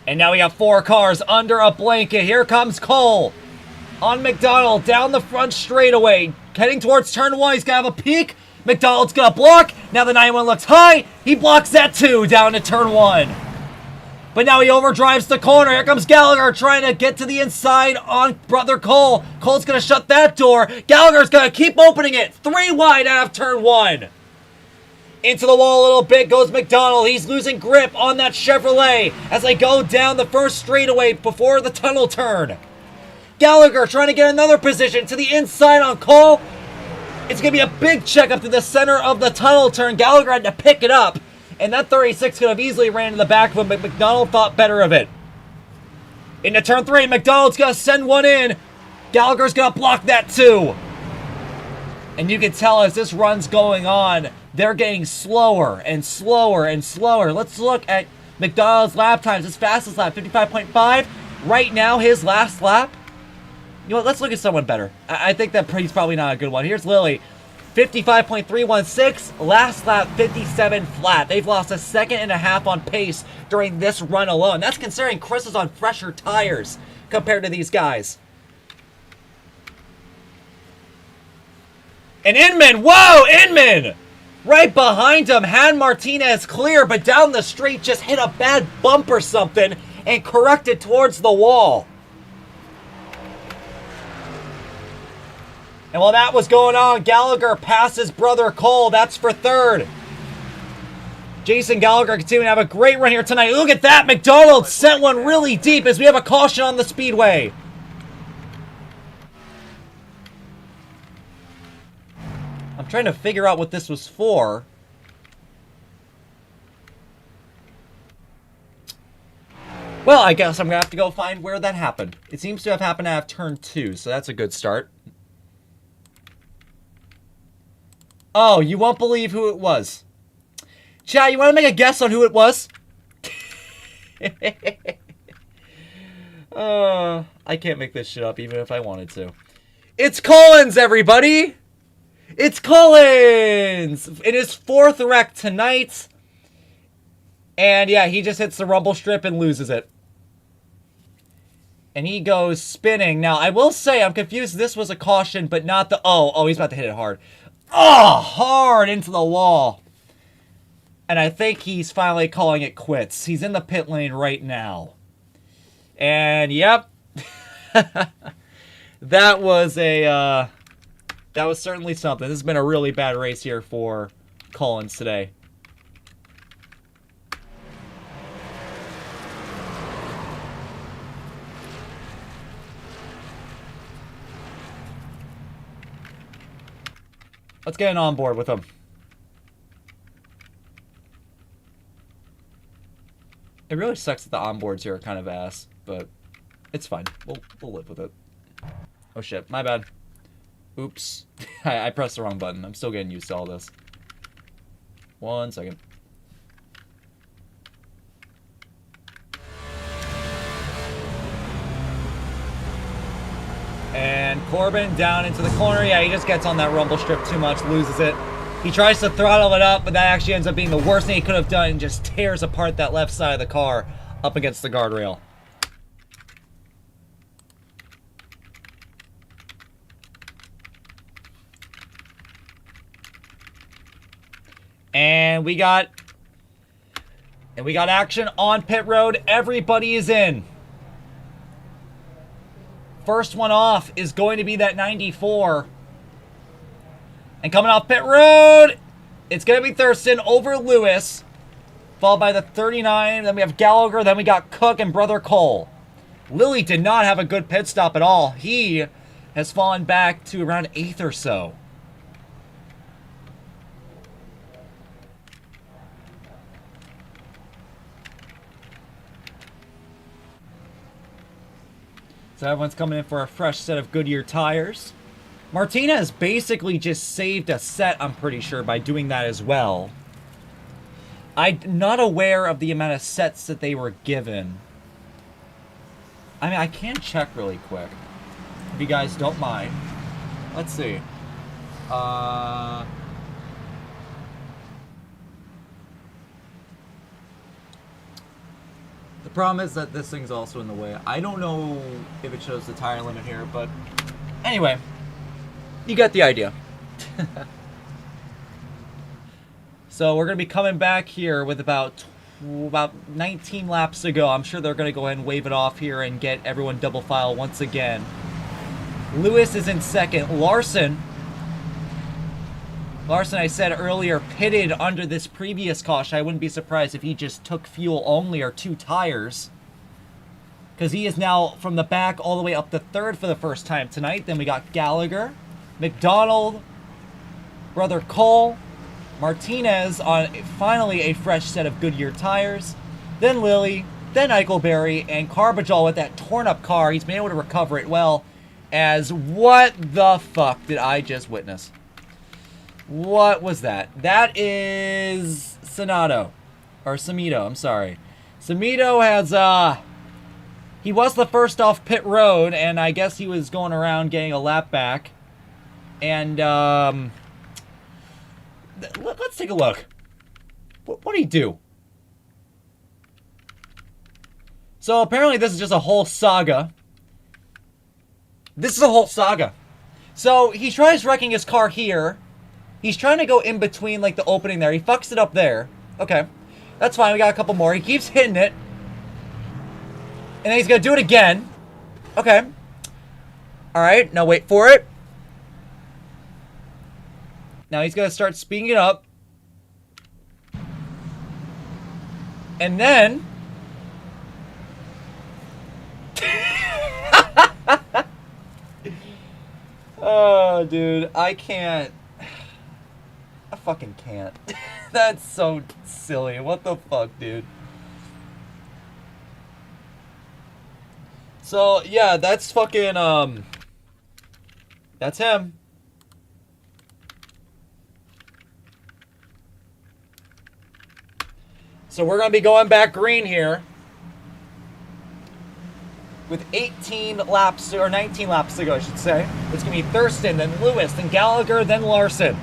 And now we got 4 cars under a blanket. Here comes Cole on McDonald down the front straightaway. Heading towards turn 1. He's going to have a peek. McDonald's going to block. Now the 91 looks high. He blocks that too down to turn 1. But now he overdrives the corner. Here comes Gallagher trying to get to the inside on Brother Cole. Cole's going to shut that door. Gallagher's going to keep opening it. 3 wide out of turn 1. Into the wall a little bit goes McDonald. He's losing grip on that Chevrolet as they go down the first straightaway before the tunnel turn. Gallagher trying to get another position to the inside on Cole. It's going to be a big check up to the center of the tunnel turn. Gallagher had to pick it up. And that 36 could have easily ran to the back of him, but McDonald thought better of it. Into turn 3, McDonald's going to send one in. Gallagher's going to block that too. And you can tell as this run's going on, they're getting slower and slower and slower. Let's look at McDonald's lap times. His fastest lap, 55.5. Right now, his last lap. You know what? Let's look at someone better. I think that he's probably not a good one. Here's Lily. 55.316. Last lap, 57 flat. They've lost a second and a half on pace during this run alone. That's considering Chris is on fresher tires compared to these guys. And Inman, whoa, Inman! Right behind him, had Martinez clear, but down the straight just hit a bad bump or something and corrected towards the wall. And while that was going on, Gallagher passes brother Cole. That's for third. Jason Gallagher continuing to have a great run here tonight. Look at that, McDonald sent one really deep as we have a caution on the speedway. I'm trying to figure out what this was for. Well, I guess I'm going to have to go find where that happened. It seems to have happened out of turn 2, so that's a good start. Oh, you won't believe who it was. Chat, you want to make a guess on who it was? I can't make this shit up even if I wanted to. It's Collins, everybody! It's Collins! In his 4th wreck tonight. And yeah, he just hits the rumble strip and loses it. And he goes spinning. Now, I will say, I'm confused. This was a caution, but not the... Oh, he's about to hit it hard. Oh, hard into the wall. And I think he's finally calling it quits. He's in the pit lane right now. And, yep. That was a... That was certainly something. This has been a really bad race here for Collins today. Let's get an onboard with him. It really sucks that the onboards here are kind of ass, but it's fine. We'll live with it. Oh shit, my bad. Oops. I pressed the wrong button. I'm still getting used to all this. 1 second. And Corbin down into the corner. Yeah, he just gets on that rumble strip too much, loses it. He tries to throttle it up, but that actually ends up being the worst thing he could have done and just tears apart that left side of the car up against the guardrail. And we got action on pit road. Everybody is in. First one off is going to be that 94. And coming off pit road, it's going to be Thurston over Lewis, followed by the 39. Then we have Gallagher. Then we got Cook and brother Cole. Lilly did not have a good pit stop at all. He has fallen back to around 8th or so. So everyone's coming in for a fresh set of Goodyear tires. Martinez basically just saved a set, I'm pretty sure, by doing that as well. I'm not aware of the amount of sets that they were given. I mean, I can check really quick, if you guys don't mind. Let's see. The problem is that this thing's also in the way. I don't know if it shows the tire limit here, but anyway, you get the idea. So we're going to be coming back here with about 19 laps to go. I'm sure they're going to go ahead and wave it off here and get everyone double file once again. Lewis is in second. Larson, I said earlier, pitted under this previous caution. I wouldn't be surprised if he just took fuel only or 2 tires. Because he is now from the back all the way up to 3rd for the first time tonight. Then we got Gallagher, McDonald, brother Cole, Martinez on finally a fresh set of Goodyear tires. Then Lilly, then Eichelberry, and Carbajal with that torn up car. He's been able to recover it well. As what the fuck did I just witness? What was that? That is Sonato. Or Samito, I'm sorry. Samito has, he was the first off pit road, and I guess he was going around getting a lap back. And, let's take a look. What did he do? So apparently this is just a whole saga. This is a whole saga. So he tries wrecking his car here. He's trying to go in between, like, the opening there. He fucks it up there. Okay. That's fine. We got a couple more. He keeps hitting it. And then he's going to do it again. Okay. Alright. Now wait for it. Now he's going to start speeding it up. And then... oh, dude. I can't. I fucking can't. That's so silly. What the fuck, dude? So, yeah, that's fucking, that's him. So we're going to be going back green here. With 18 laps, or 19 laps to go, I should say. It's going to be Thurston, then Lewis, then Gallagher, then Larson.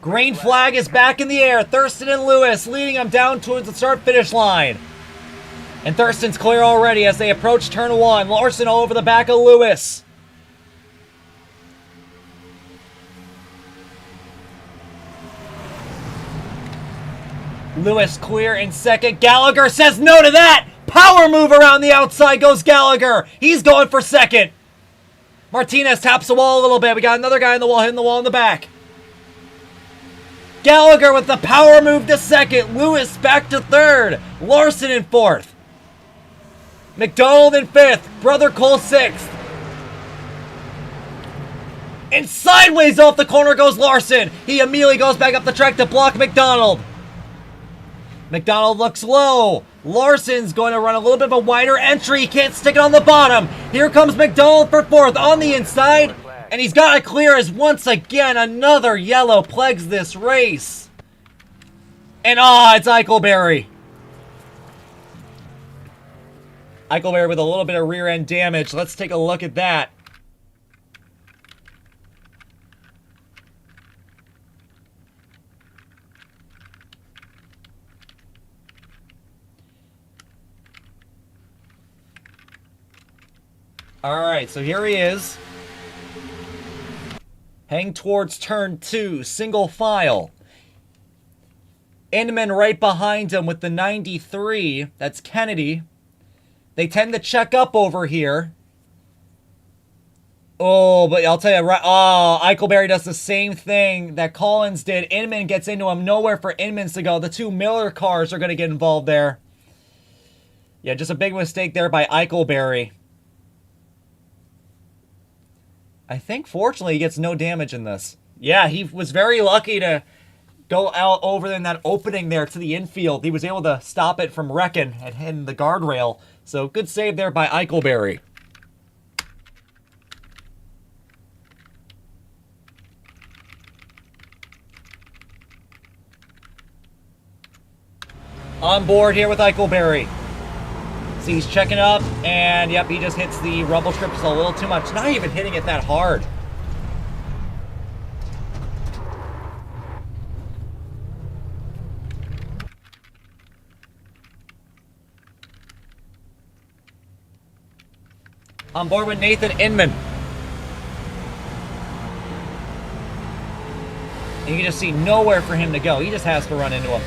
Green flag is back in the air. Thurston and Lewis leading them down towards the start-finish line. And Thurston's clear already as they approach turn one. Larson all over the back of Lewis. Lewis clear in second. Gallagher says no to that. Power move around the outside goes Gallagher. He's going for second. Martinez taps the wall a little bit. We got another guy in the wall hitting the wall in the back. Gallagher with the power move to second. Lewis back to third. Larson in fourth. McDonald in fifth. Brother Cole sixth. And sideways off the corner goes Larson. He immediately goes back up the track to block McDonald. McDonald looks low. Larson's going to run a little bit of a wider entry. He can't stick it on the bottom. Here comes McDonald for fourth on the inside. And he's got to clear as once again another yellow plagues this race. And it's Eichelberry. Eichelberry with a little bit of rear end damage. Let's take a look at that. Alright, so here he is. Heading towards turn two, single file. Inman right behind him with the 93. That's Kennedy. They tend to check up over here. Oh, but I'll tell you, right. Oh, Eichelberry does the same thing that Collins did. Inman gets into him. Nowhere for Inman to go. The two Miller cars are going to get involved there. Yeah, just a big mistake there by Eichelberry. I think, fortunately, he gets no damage in this. Yeah, he was very lucky to go out over in that opening there to the infield. He was able to stop it from wrecking and hitting the guardrail. So, good save there by Eichelberry. On board here with Eichelberry. See, he's checking up, and yep, he just hits the rumble strip just a little too much. Not even hitting it that hard. On board with Nathan Inman. And you can just see nowhere for him to go. He just has to run into him.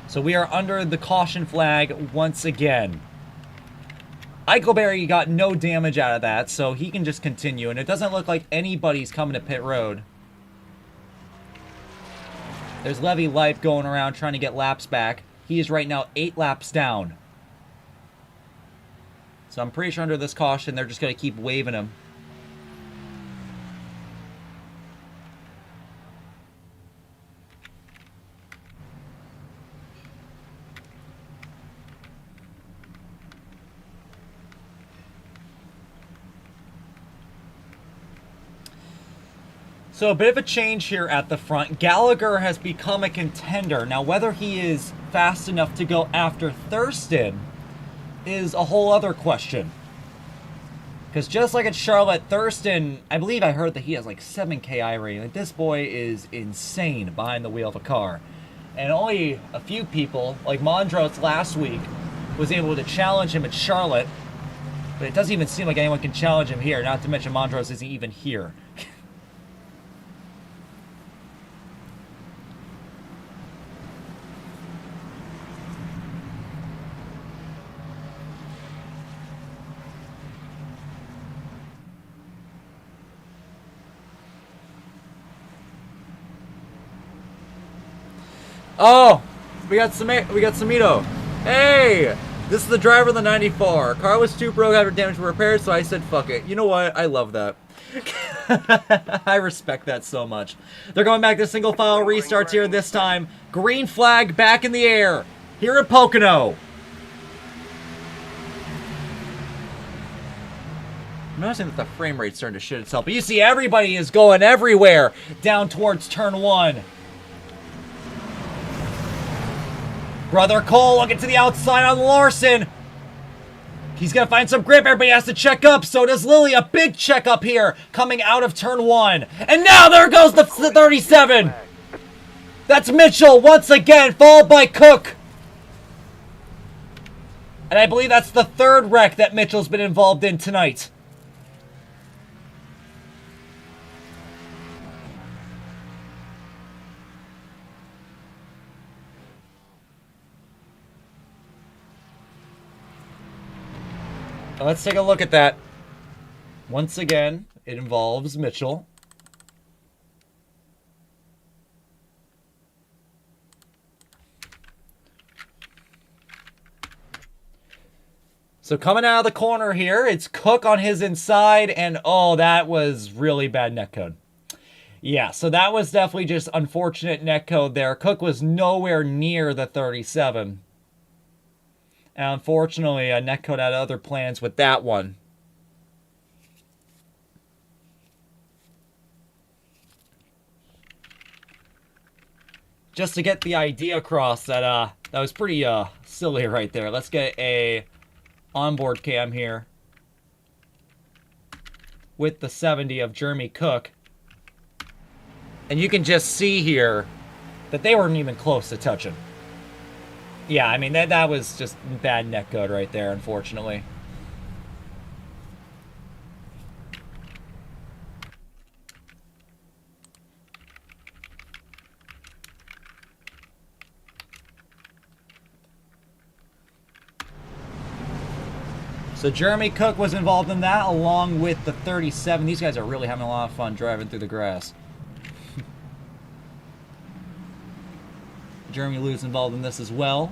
So we are under the caution flag once again. Eichelberry got no damage out of that, so he can just continue. And it doesn't look like anybody's coming to pit road. There's Levy Life going around trying to get laps back. He is right now 8 laps down. So I'm pretty sure under this caution, they're just going to keep waving him. So a bit of a change here at the front. Gallagher has become a contender. Now, whether he is fast enough to go after Thurston is a whole other question. Because just like at Charlotte, Thurston, I believe I heard that he has like 7 KI rating. Like, this boy is insane behind the wheel of a car. And only a few people, like Mondros last week, was able to challenge him at Charlotte. But it doesn't even seem like anyone can challenge him here. Not to mention Mondros isn't even here. Oh, we got Samito. Hey, this is the driver of the 94. Car was too broke after damage were repaired, so I said fuck it. You know what? I love that. I respect that so much. They're going back to single file restarts here this time. Green flag back in the air here at Pocono. I'm noticing that the frame rate's starting to shit itself, but you see everybody is going everywhere down towards turn 1. Brother Cole looking to the outside on Larson. He's going to find some grip. Everybody has to check up. So does Lilly. A big check up here coming out of turn 1. And now there goes the 37. That's Mitchell once again, followed by Cook. And I believe that's the 3rd wreck that Mitchell's been involved in tonight. Let's take a look at that. Once again, it involves Mitchell. So coming out of the corner here, it's Cook on his inside, and oh, that was really bad netcode. Yeah, so that was definitely just unfortunate netcode there. Cook was nowhere near the 37. And unfortunately, netcode had other plans with that one. Just to get the idea across that that was pretty silly right there. Let's get a onboard cam here with the 70 of Jeremy Cook. And you can just see here that they weren't even close to touching. Yeah, I mean, that was just bad netcode right there, unfortunately. So Jeremy Cook was involved in that, along with the 37. These guys are really having a lot of fun driving through the grass. Jeremy Lou's involved in this as well.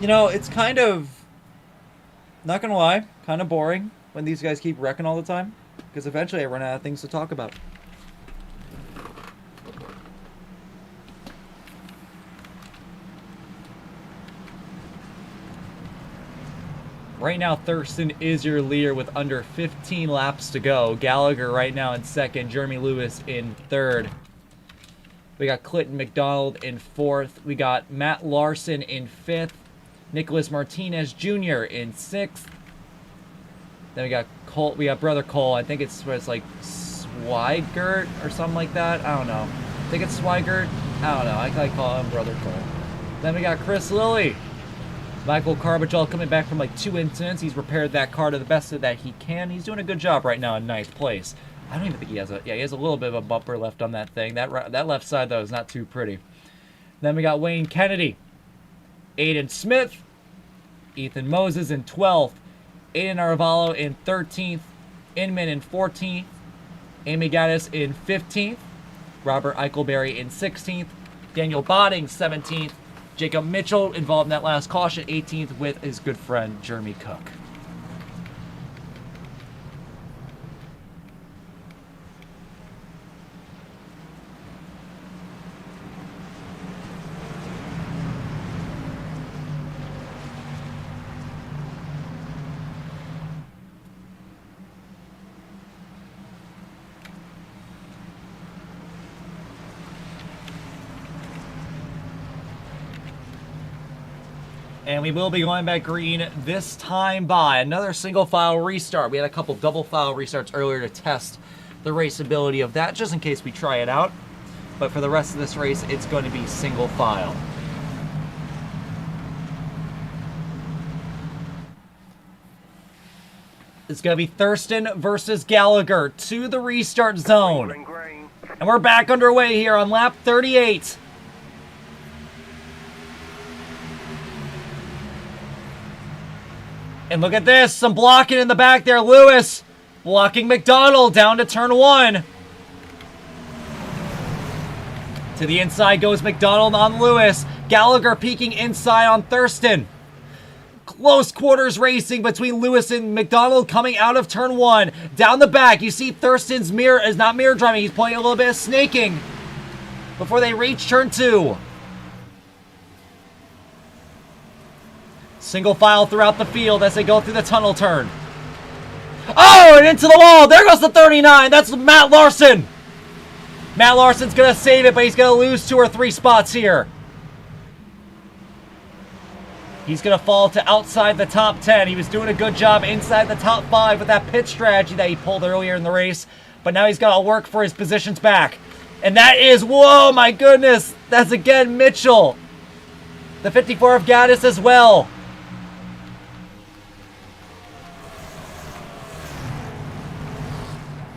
You know, it's kind of, not gonna lie, kind of boring when these guys keep wrecking all the time, because eventually I run out of things to talk about. Right now, Thurston is your leader with under 15 laps to go. Gallagher right now in second. Jeremy Lewis in third. We got Clinton McDonald in fourth. We got Matt Larson in fifth. Nicholas Martinez Jr. in sixth. Then we got Cole. We got Brother Cole. I think it's like Swigert or something like that. I don't know. I think it's Swigert. I don't know. I call him Brother Cole. Then we got Chris Lilly. Michael Carbajal coming back from like 2 incidents. He's repaired that car to the best that he can. He's doing a good job right now in ninth place. I don't even think he has a... Yeah, he has a little bit of a bumper left on that thing. That left side, though, is not too pretty. Then we got Wayne Kennedy, Aiden Smith, Ethan Moses in 12th, Aiden Arevalo in 13th, Inman in 14th, Amy Gaddis in 15th, Robert Eichelberry in 16th, Daniel Botting 17th, Jacob Mitchell involved in that last caution 18th with his good friend Jeremy Cook. And we will be going back green this time by another single file restart. We had a couple double file restarts earlier to test the raceability of that, just in case we try it out. But for the rest of this race, it's going to be single file. It's going to be Thurston versus Gallagher to the restart zone. Green, green. And we're back underway here on lap 38. And look at this, some blocking in the back there. Lewis blocking McDonald down to turn 1. To the inside goes McDonald on Lewis. Gallagher peeking inside on Thurston. Close quarters racing between Lewis and McDonald coming out of turn 1. Down the back, you see Thurston's is not mirror driving. He's playing a little bit of snaking before they reach turn 2. Single file throughout the field as they go through the tunnel turn. Oh, and into the wall. There goes the 39. That's Matt Larson. Matt Larson's going to save it, but he's going to lose 2 or 3 spots here. He's going to fall to outside the top 10. He was doing a good job inside the top 5 with that pit strategy that he pulled earlier in the race. But now he's got to work for his positions back. And that is, whoa, my goodness. That's again Mitchell. The 54 of Gaddis as well.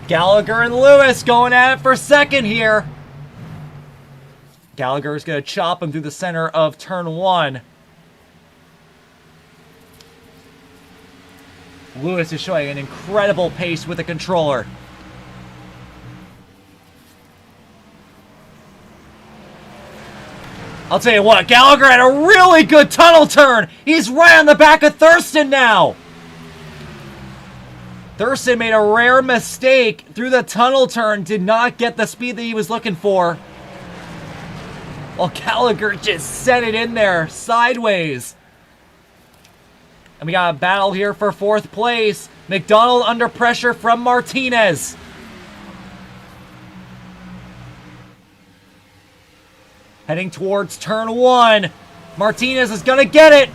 Gallagher and Lewis going at it for second here. Gallagher is going to chop him through the center of turn 1. Lewis is showing an incredible pace with the controller. I'll tell you what, Gallagher had a really good tunnel turn. He's right on the back of Thurston now. Thurston made a rare mistake through the tunnel turn, did not get the speed that he was looking for. While Gallagher just sent it in there sideways. And we got a battle here for 4th place. McDonald under pressure from Martinez. Heading towards turn 1. Martinez is going to get it.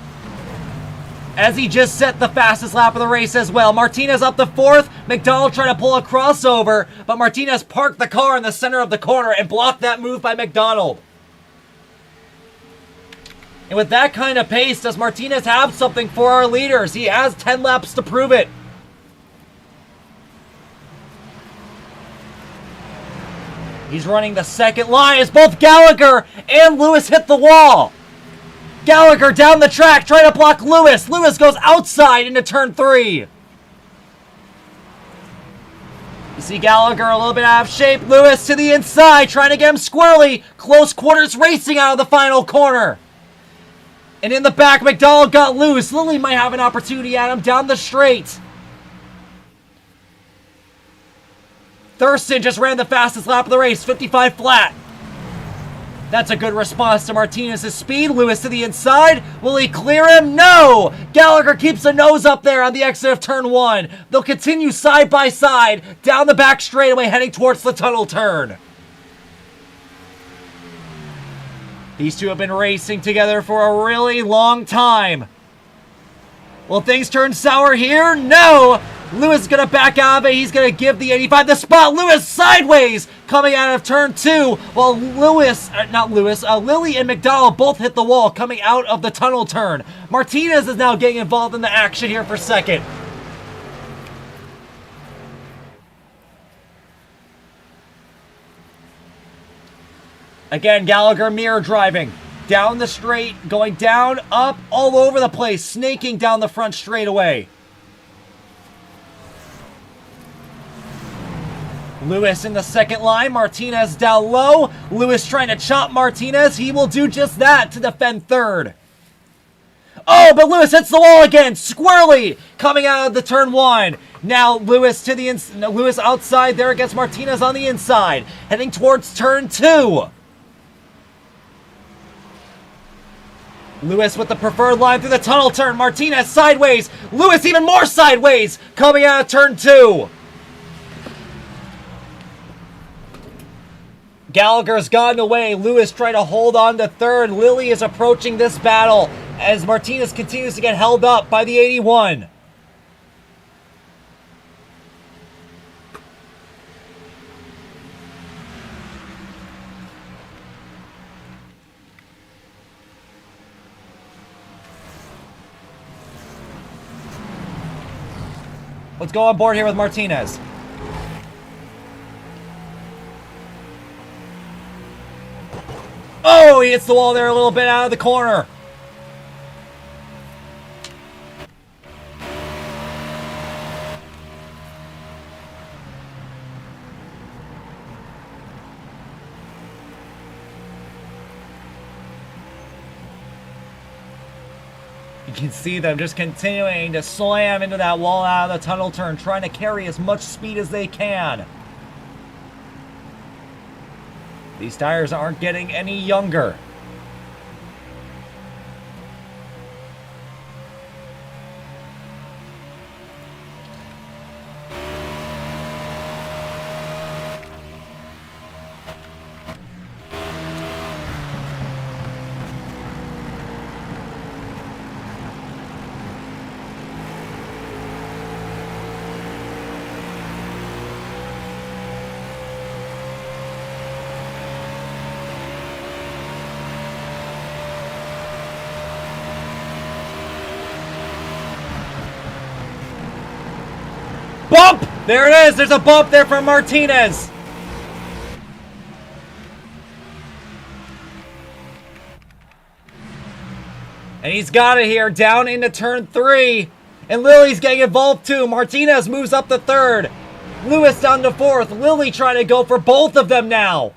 As he just set the fastest lap of the race as well. Martinez up to 4th. McDonald trying to pull a crossover, but Martinez parked the car in the center of the corner and blocked that move by McDonald. And with that kind of pace, does Martinez have something for our leaders? He has 10 laps to prove it. He's running the second line as both Gallagher and Lewis hit the wall. Gallagher down the track trying to block Lewis. Lewis goes outside into turn 3. You see Gallagher a little bit out of shape. Lewis to the inside trying to get him squirrely. Close quarters racing out of the final corner. And in the back, McDonald got loose. Lilly might have an opportunity at him down the straight. Thurston just ran the fastest lap of the race, 55 flat. That's a good response to Martinez's speed. Lewis to the inside. Will he clear him? No! Gallagher keeps a nose up there on the exit of turn 1. They'll continue side by side down the back straightaway heading towards the tunnel turn. These two have been racing together for a really long time. Will things turn sour here? No! Lewis is going to back out of it. He's going to give the 85 the spot. Lewis sideways coming out of turn 2 while Lilly and McDonald both hit the wall coming out of the tunnel turn. Martinez is now getting involved in the action here for second. Again, Gallagher mirror driving. Down the straight, going down, up, all over the place, snaking down the front straightaway. Lewis in the second line, Martinez down low. Lewis trying to chop Martinez. He will do just that to defend third. Oh, but Lewis hits the wall again, squarely coming out of the turn one. Now Lewis to the Lewis outside there against Martinez on the inside, heading towards turn two. Lewis with the preferred line through the tunnel turn. Martinez sideways. Lewis even more sideways, coming out of turn two. Gallagher's gotten away. Lewis trying to hold on to third. Lilly is approaching this battle as Martinez continues to get held up by the 81. Let's go on board here with Martinez. Oh, he hits the wall there a little bit out of the corner. You can see them just continuing to slam into that wall out of the tunnel turn, trying to carry as much speed as they can. These tires aren't getting any younger. Bump! There it is. There's a bump there from Martinez. And he's got it here down into turn three. And Lilly's getting involved too. Martinez moves up to third. Lewis down to fourth. Lilly trying to go for both of them now.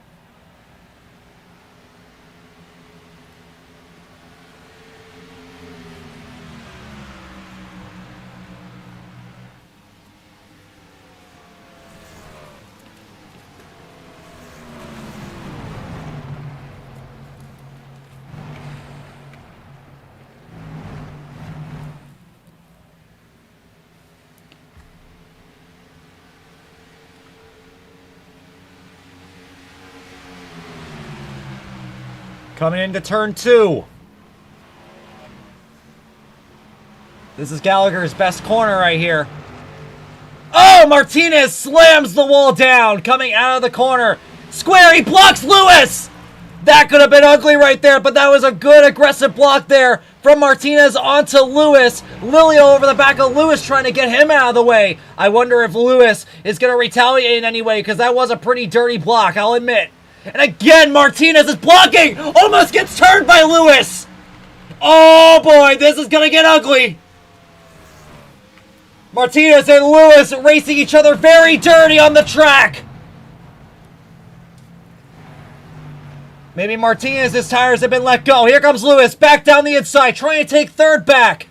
Coming into turn two. This is Gallagher's best corner right here. Oh, Martinez slams the wall down, coming out of the corner. Square, he blocks Lewis! That could have been ugly right there, but that was a good aggressive block there from Martinez onto Lewis. Lilly over the back of Lewis trying to get him out of the way. I wonder if Lewis is going to retaliate in any way, because that was a pretty dirty block, I'll admit. And again, Martinez is blocking! Almost gets turned by Lewis! Oh boy, this is gonna get ugly! Martinez and Lewis racing each other very dirty on the track! Maybe Martinez's tires have been let go. Here comes Lewis, back down the inside, trying to take third back.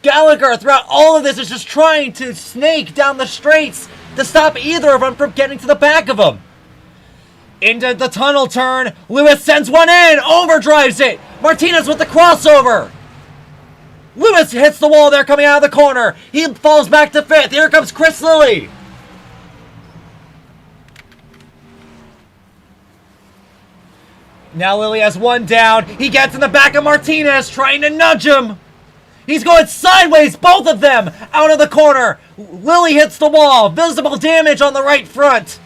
Gallagher, throughout all of this, is just trying to snake down the straights to stop either of them from getting to the back of him. Into the tunnel turn. Lewis sends one in. Overdrives it. Martinez with the crossover. Lewis hits the wall there coming out of the corner. He falls back to fifth. Here comes Chris Lilly. Now Lilly has one down. He gets in the back of Martinez, trying to nudge him. He's going sideways, both of them, out of the corner. Lilly hits the wall. Visible damage on the right front.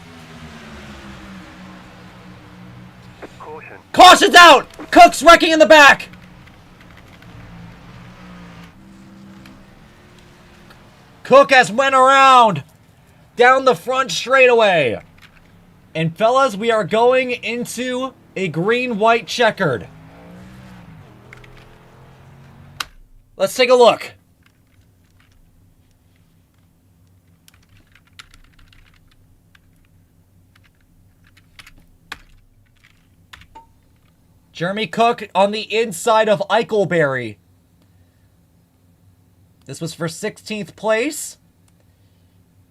Caution's out! Cook's wrecking in the back! Cook has went around down the front straightaway. And fellas, we are going into a green-white checkered. Let's take a look. Jeremy Cook on the inside of Eichelberry. This was for 16th place.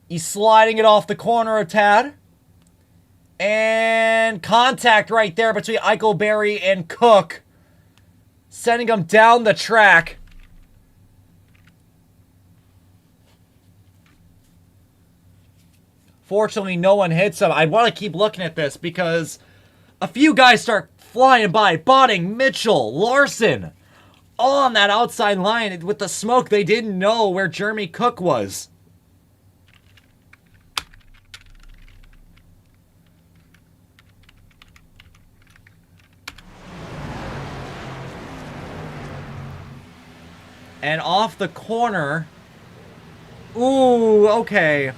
He's sliding it off the corner a tad. And contact right there between Eichelberry and Cook. Sending him down the track. Fortunately, no one hits him. I want to keep looking at this because a few guys start flying by. Botting, Mitchell, Larson. All on that outside line. With the smoke, they didn't know where Jeremy Cook was. And off the corner. Ooh, okay.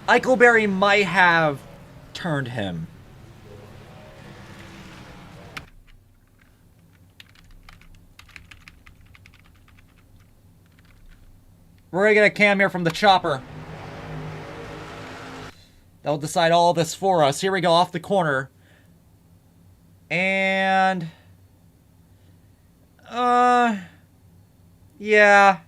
Eichelberry might have turned him. We're gonna get a cam here from the chopper. That'll decide all this for us. Here we go, off the corner. And... yeah.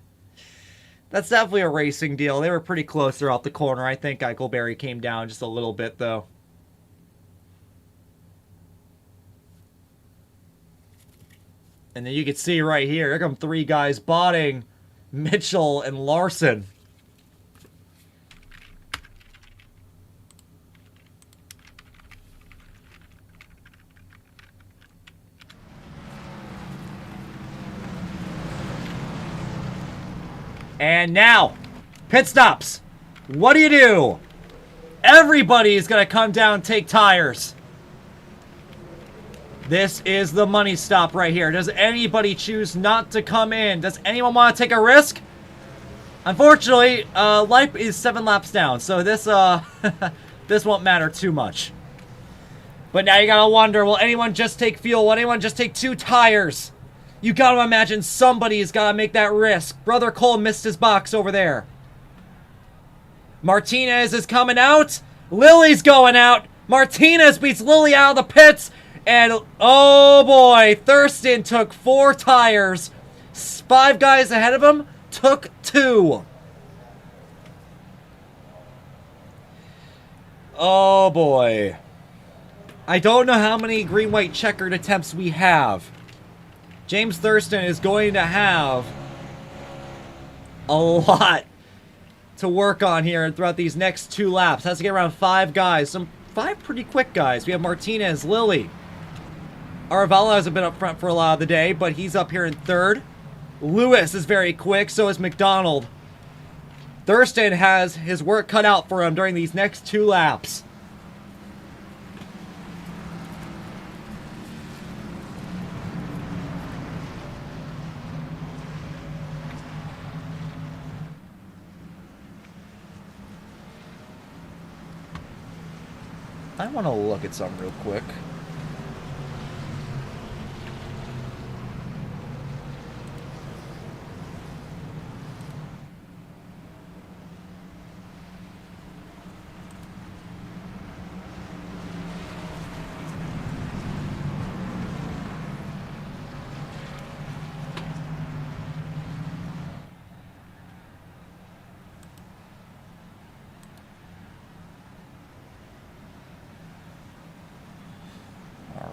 That's definitely a racing deal. They were pretty close there off the corner. I think Eichelberry came down just a little bit, though. And then you can see right here come three guys botting Mitchell and Larson. And now, pit stops. What do you do? Everybody's going to come down and take tires. This is the money stop right here. Does anybody choose not to come in? Does anyone want to take a risk? Unfortunately, life is 7 laps down, so this this won't matter too much. But now you gotta wonder, will anyone just take fuel? Will anyone just take 2 tires? You gotta imagine somebody's gotta make that risk. Brother Cole missed his box over there. Martinez is coming out. Lily's going out. Martinez beats Lily out of the pits. And, oh boy, Thurston took 4 tires. 5 guys ahead of him took 2. Oh boy. I don't know how many green-white checkered attempts we have. James Thurston is going to have a lot to work on here throughout these next 2 laps. Has to get around 5 guys. Some 5 pretty quick guys. We have Martinez, Lilly. Aravala hasn't been up front for a lot of the day, but he's up here in 3rd. Lewis is very quick, so is McDonald. Thurston has his work cut out for him during these next 2 laps. I want to look at something real quick.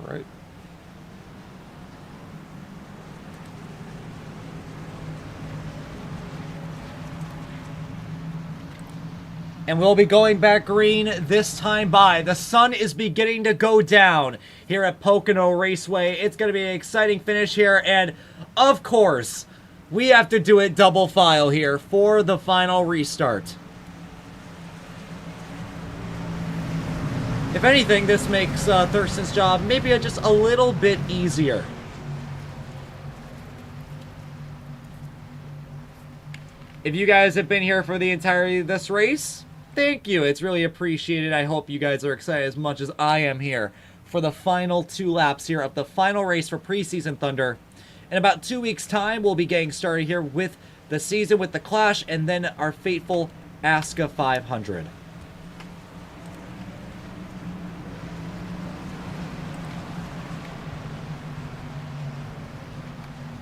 Right. And we'll be going back green this time by. The sun is beginning to go down here at Pocono Raceway. It's going to be an exciting finish here. And, of course, we have to do it double file here for the final restart. If anything, this makes Thurston's job maybe just a little bit easier. If you guys have been here for the entirety of this race, Thank you. It's really appreciated. I hope you guys are excited as much as I am here for the final 2 laps here of the final race for Pre-Season Thunder. In about 2 weeks' time, we'll be getting started here with the season with the Clash and then our fateful ASCA 500.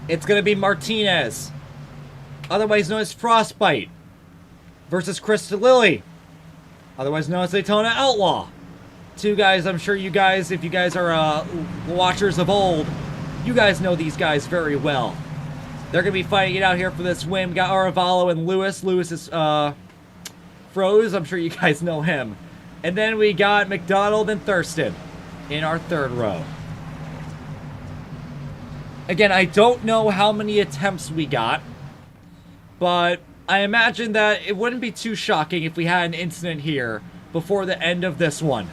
It's going to be Martinez, otherwise known as Frostbite, versus Krista Lilly, otherwise known as Daytona Outlaw. 2 guys, I'm sure you guys, if you guys are watchers of old, you guys know these guys very well. They're going to be fighting it out here for this win. We got Aravalo and Lewis. Lewis is froze. I'm sure you guys know him. And then we got McDonald and Thurston in our 3rd row. Again, I don't know how many attempts we got, but I imagine that it wouldn't be too shocking if we had an incident here before the end of this one.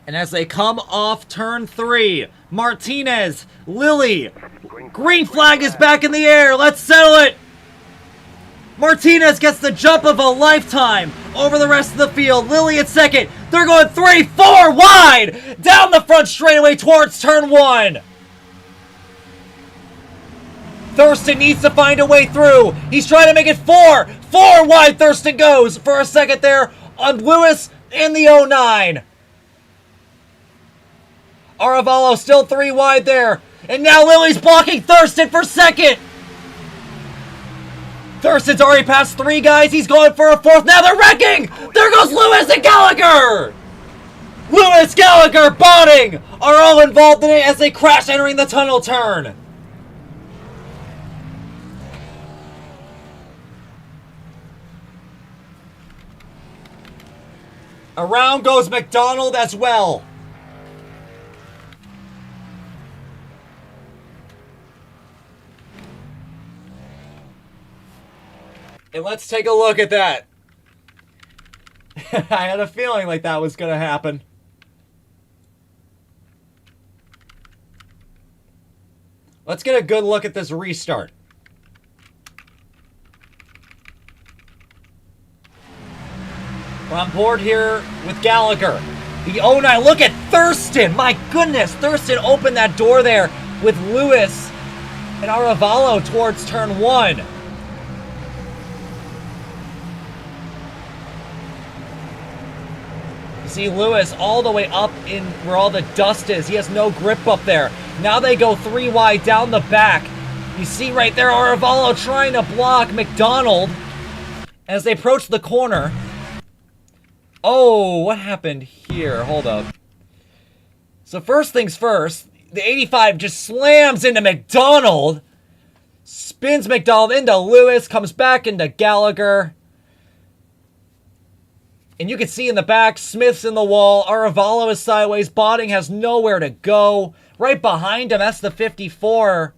And as they come off turn 3, Martinez, Lilly, green flag is back in the air. Let's settle it. Martinez gets the jump of a lifetime over the rest of the field. Lilly at 2nd. They're going 3, 4 wide down the front straightaway towards turn 1. Thurston needs to find a way through. He's trying to make it 4. 4 wide Thurston goes for a second there on Lewis in the 09. Aravalo still 3 wide there. And now Lilly's blocking Thurston for 2nd. Thurston's already passed 3 guys. He's going for a 4th. Now they're wrecking. There goes Lewis and Gallagher. Lewis, Gallagher, Botting are all involved in it as they crash entering the tunnel turn. Around goes McDonald as well. And let's take a look at that. I had a feeling like that was going to happen. Let's get a good look at this restart. We're on board here with Gallagher. The 09, look at Thurston. My goodness, Thurston opened that door there with Lewis and Aravalo towards turn 1. See Lewis all the way up in where all the dust is. He has no grip up there. Now they go 3 wide down the back. You see right there Aravalo trying to block McDonald as they approach the corner. Oh, what happened here? Hold up. So first things first, the 85 just slams into McDonald. Spins McDonald into Lewis, comes back into Gallagher. And you can see in the back, Smith's in the wall. Aravalo is sideways. Botting has nowhere to go. Right behind him, that's the 54.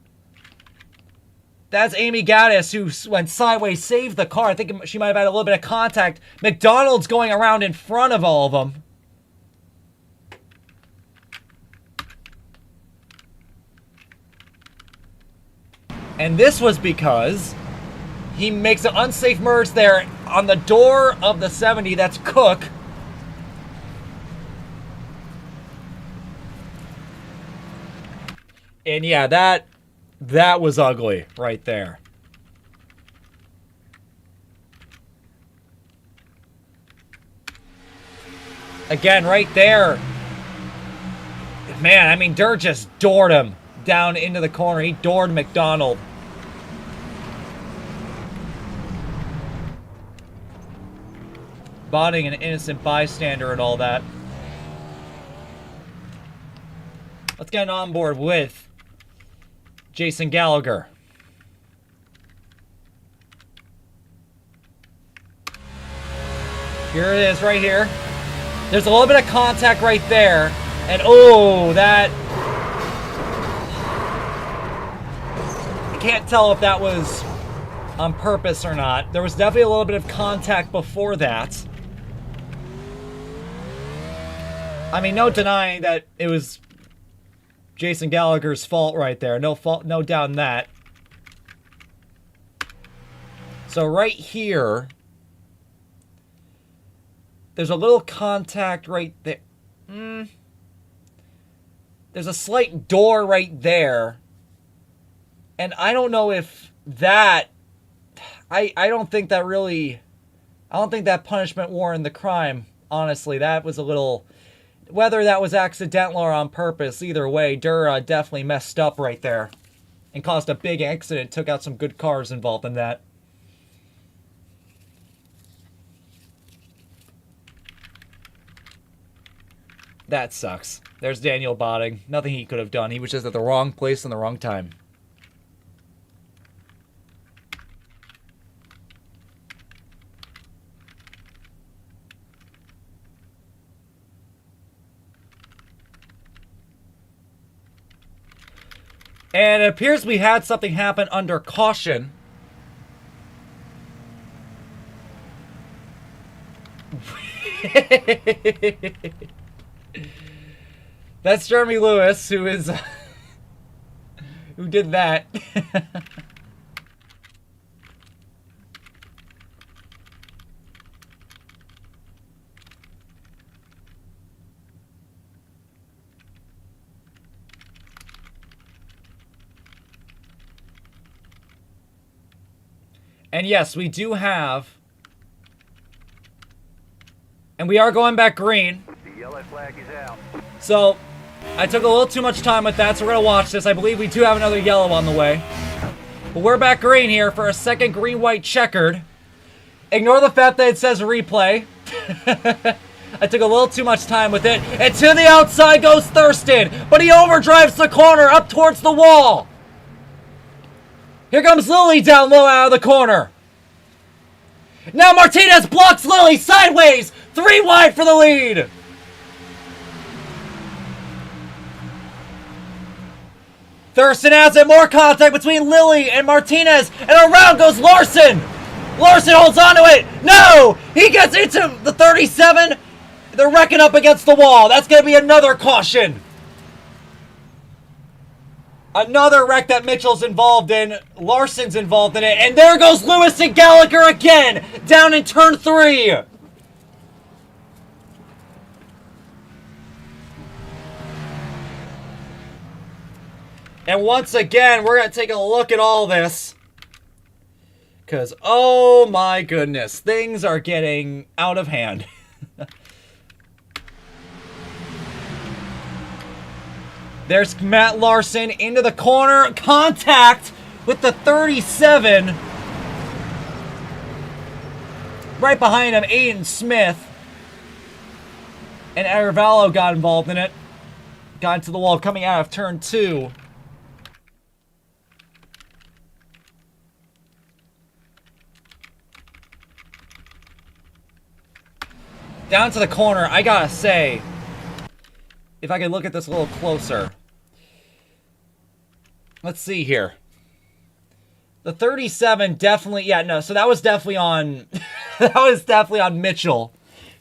That's Amy Gaddis, who went sideways, saved the car. I think she might have had a little bit of contact. McDonald's going around in front of all of them. And this was because he makes an unsafe merge there on the door of the 70. That's Cook. And yeah, that was ugly right there. Again, right there. Man, I mean, Durr just doored him down into the corner. He doored McDonald. Botting an innocent bystander and all that. Let's get on board with Jason Gallagher. Here it is right here. There's a little bit of contact right there. And oh, that... I can't tell if that was on purpose or not. There was definitely a little bit of contact before that. I mean, no denying that it was Jason Gallagher's fault right there. No fault, no doubt in that. So right here, there's a little contact right there. There's a slight door right there. And I don't know if that... I don't think that really... I don't think that punishment warranted the crime. Honestly, that was a little... Whether that was accidental or on purpose, either way, Dura definitely messed up right there. And caused a big accident. Took out some good cars involved in that. That sucks. There's Daniel Botting. Nothing he could have done. He was just at the wrong place in the wrong time. And it appears we had something happen under caution. That's Jeremy Lewis, who is... who did that. And yes, we do have... And we are going back green. The yellow flag is out. So, I took a little too much time with that, so we're going to watch this. I believe we do have another yellow on the way. But we're back green here for a second green-white checkered. Ignore the fact that it says replay. I took a little too much time with it. And to the outside goes Thurston. But he overdrives the corner up towards the wall. Here comes Lilly down low out of the corner. Now Martinez blocks Lilly sideways. 3 wide for the lead. Thurston has it. More contact between Lilly and Martinez. And around goes Larson. Larson holds onto it. No! He gets into the 37. They're wrecking up against the wall. That's going to be another caution. Another wreck that Mitchell's involved in. Larson's involved in it. And there goes Lewis and Gallagher again. Down in turn 3. And once again, we're going to take a look at all this. Because, oh my goodness, things are getting out of hand. There's Matt Larson into the corner. Contact with the 37. Right behind him, Aiden Smith. And Aravallo got involved in it. Got into the wall coming out of turn 2. Down to the corner, I gotta say, if I can look at this a little closer. Let's see here. The 37 definitely, yeah, no, so that was definitely on, that was definitely on Mitchell,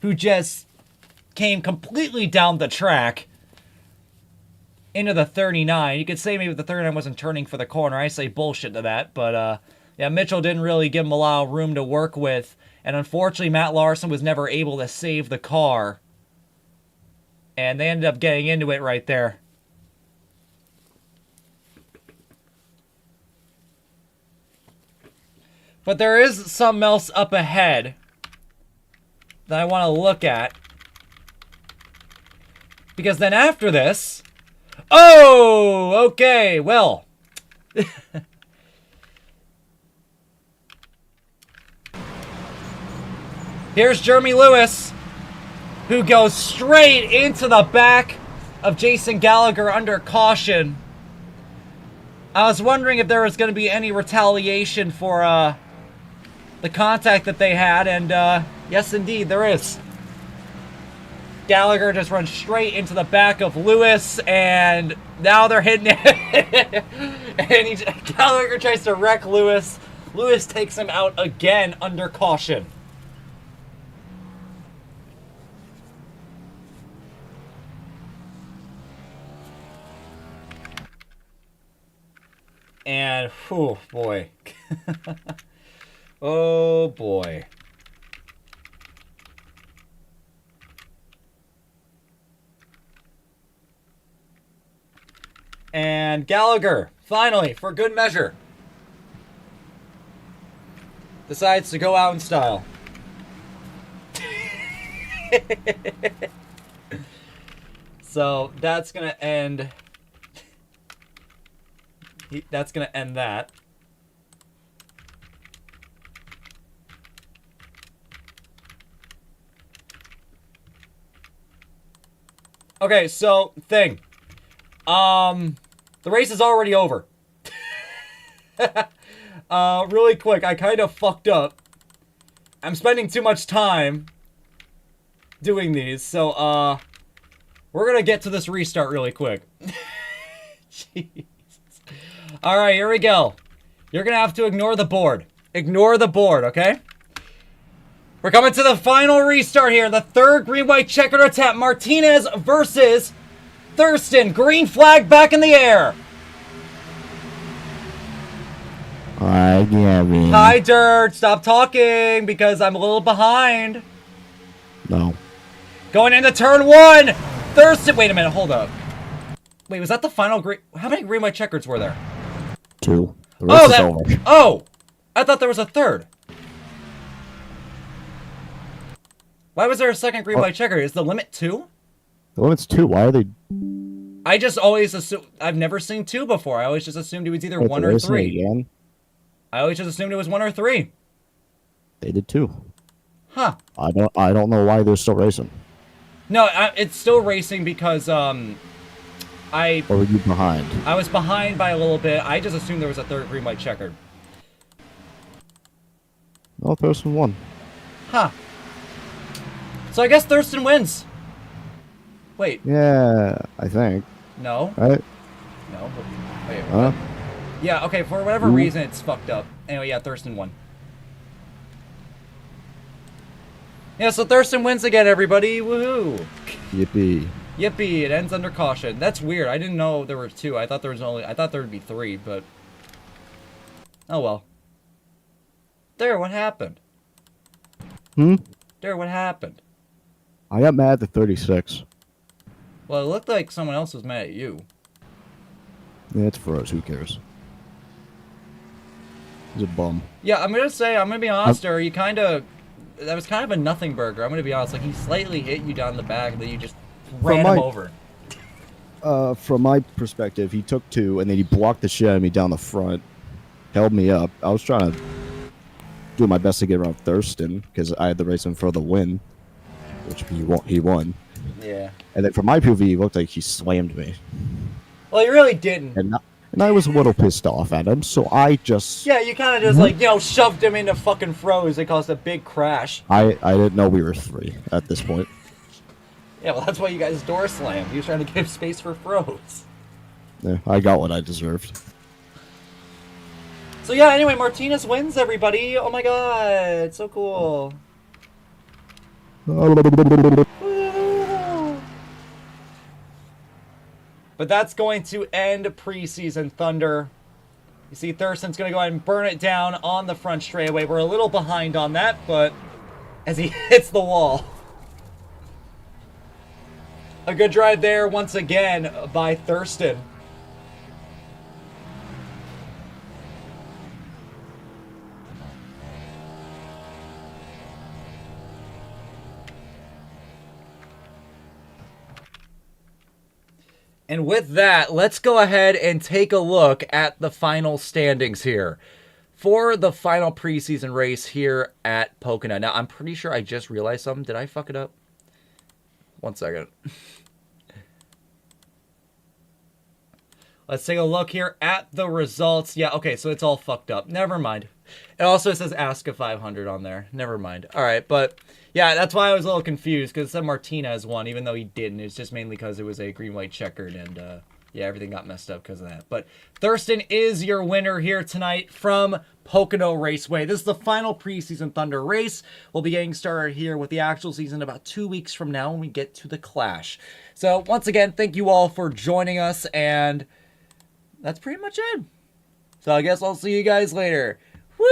who just came completely down the track into the 39. You could say maybe the 39 wasn't turning for the corner. I say bullshit to that, but yeah, Mitchell didn't really give him a lot of room to work with. And unfortunately, Matt Larson was never able to save the car. And they ended up getting into it right there. But there is something else up ahead that I want to look at. Because then after this... Oh! Okay, well... Here's Jeremy Lewis, who goes straight into the back of Jason Gallagher under caution. I was wondering if there was going to be any retaliation for the contact that they had, and yes, indeed, there is. Gallagher just runs straight into the back of Lewis, and now they're hitting it. And Gallagher tries to wreck Lewis. Lewis takes him out again under caution. And, oh boy. Oh boy. And Gallagher, finally, for good measure, decides to go out in style. So that's going to end... That's going to end that. Okay, so, thing. The race is already over. Really quick, I kind of fucked up. I'm spending too much time doing these, so, we're gonna get to this restart really quick. Jeez. Alright, here we go. You're gonna have to ignore the board. Ignore the board, okay? We're coming to the final restart here. The third green-white checkered attempt. Martinez versus Thurston. Green flag back in the air. Hi, Gavin. Hi, Dirt. Stop talking because I'm a little behind. No. Going into turn one. Thurston. Wait a minute. Hold up. Wait, was that the final green? How many green-white checkers were there? 2. The rest is over. Oh, I thought there was a third. Why was there a second green-white checker? Is the limit 2? The limit's 2. Why are they... I just always assume... I've never seen 2 before. I always just assumed it was either 1 or 3. Again? I always just assumed it was 1 or 3. They did 2. Huh. I don't know why they're still racing. No, it's still racing because, Or were you behind? I was behind by a little bit. I just assumed there was a third green-white checkered. No, Thurston won. Huh. So I guess Thurston wins. Wait. Yeah, I think. No. Right? No. Wait. Huh? Yeah, okay, for whatever reason, it's fucked up. Anyway, yeah, Thurston won. Yeah, so Thurston wins again, everybody. Woohoo. Yippee. Yippee, it ends under caution. That's weird. I didn't know there were 2. I thought there would be 3, but... Oh, well. There, what happened? There, what happened? I got mad at 36. Well, it looked like someone else was mad at you. Yeah, it's for us. Who cares? He's a bum. Yeah, I'm gonna be honest, there, you kinda... That was kind of a nothing burger, I'm gonna be honest. Like, he slightly hit you down the back, and then you just ran him over. From my perspective, he took 2, and then he blocked the shit out of me down the front. Held me up. I was trying to do my best to get around Thurston, because I had the race in for the win. Which he won. Yeah. And then from my POV, it looked like he slammed me. Well, he really didn't. And I was a little pissed off at him, so I just... Yeah, you kind of just, like, you know, shoved him into fucking froze. It caused a big crash. I didn't know we were 3 at this point. Yeah, well, that's why you guys door slammed. He was trying to give space for froze. Yeah, I got what I deserved. So, yeah, anyway, Martinez wins, everybody. Oh, my God. So cool. But that's going to end Pre-Season Thunder. You see Thurston's going to go ahead and burn it down on the front straightaway. We're a little behind on that, but as he hits the wall. A good drive there once again by Thurston. And with that, let's go ahead and take a look at the final standings here for the final preseason race here at Pocono. Now, I'm pretty sure I just realized something. Did I fuck it up? One second. Let's take a look here at the results. Yeah, okay, so it's all fucked up. Never mind. It also says ASCA 500 on there. Never mind. All right, but yeah, that's why I was a little confused, because it said Martinez won, even though he didn't. It's just mainly because it was a green-white checkered, and yeah, everything got messed up because of that. But Thurston is your winner here tonight from Pocono Raceway. This is the final preseason Thunder race. We'll be getting started here with the actual season about 2 weeks from now when we get to the Clash. So once again, thank you all for joining us, and that's pretty much it. So I guess I'll see you guys later. Woo!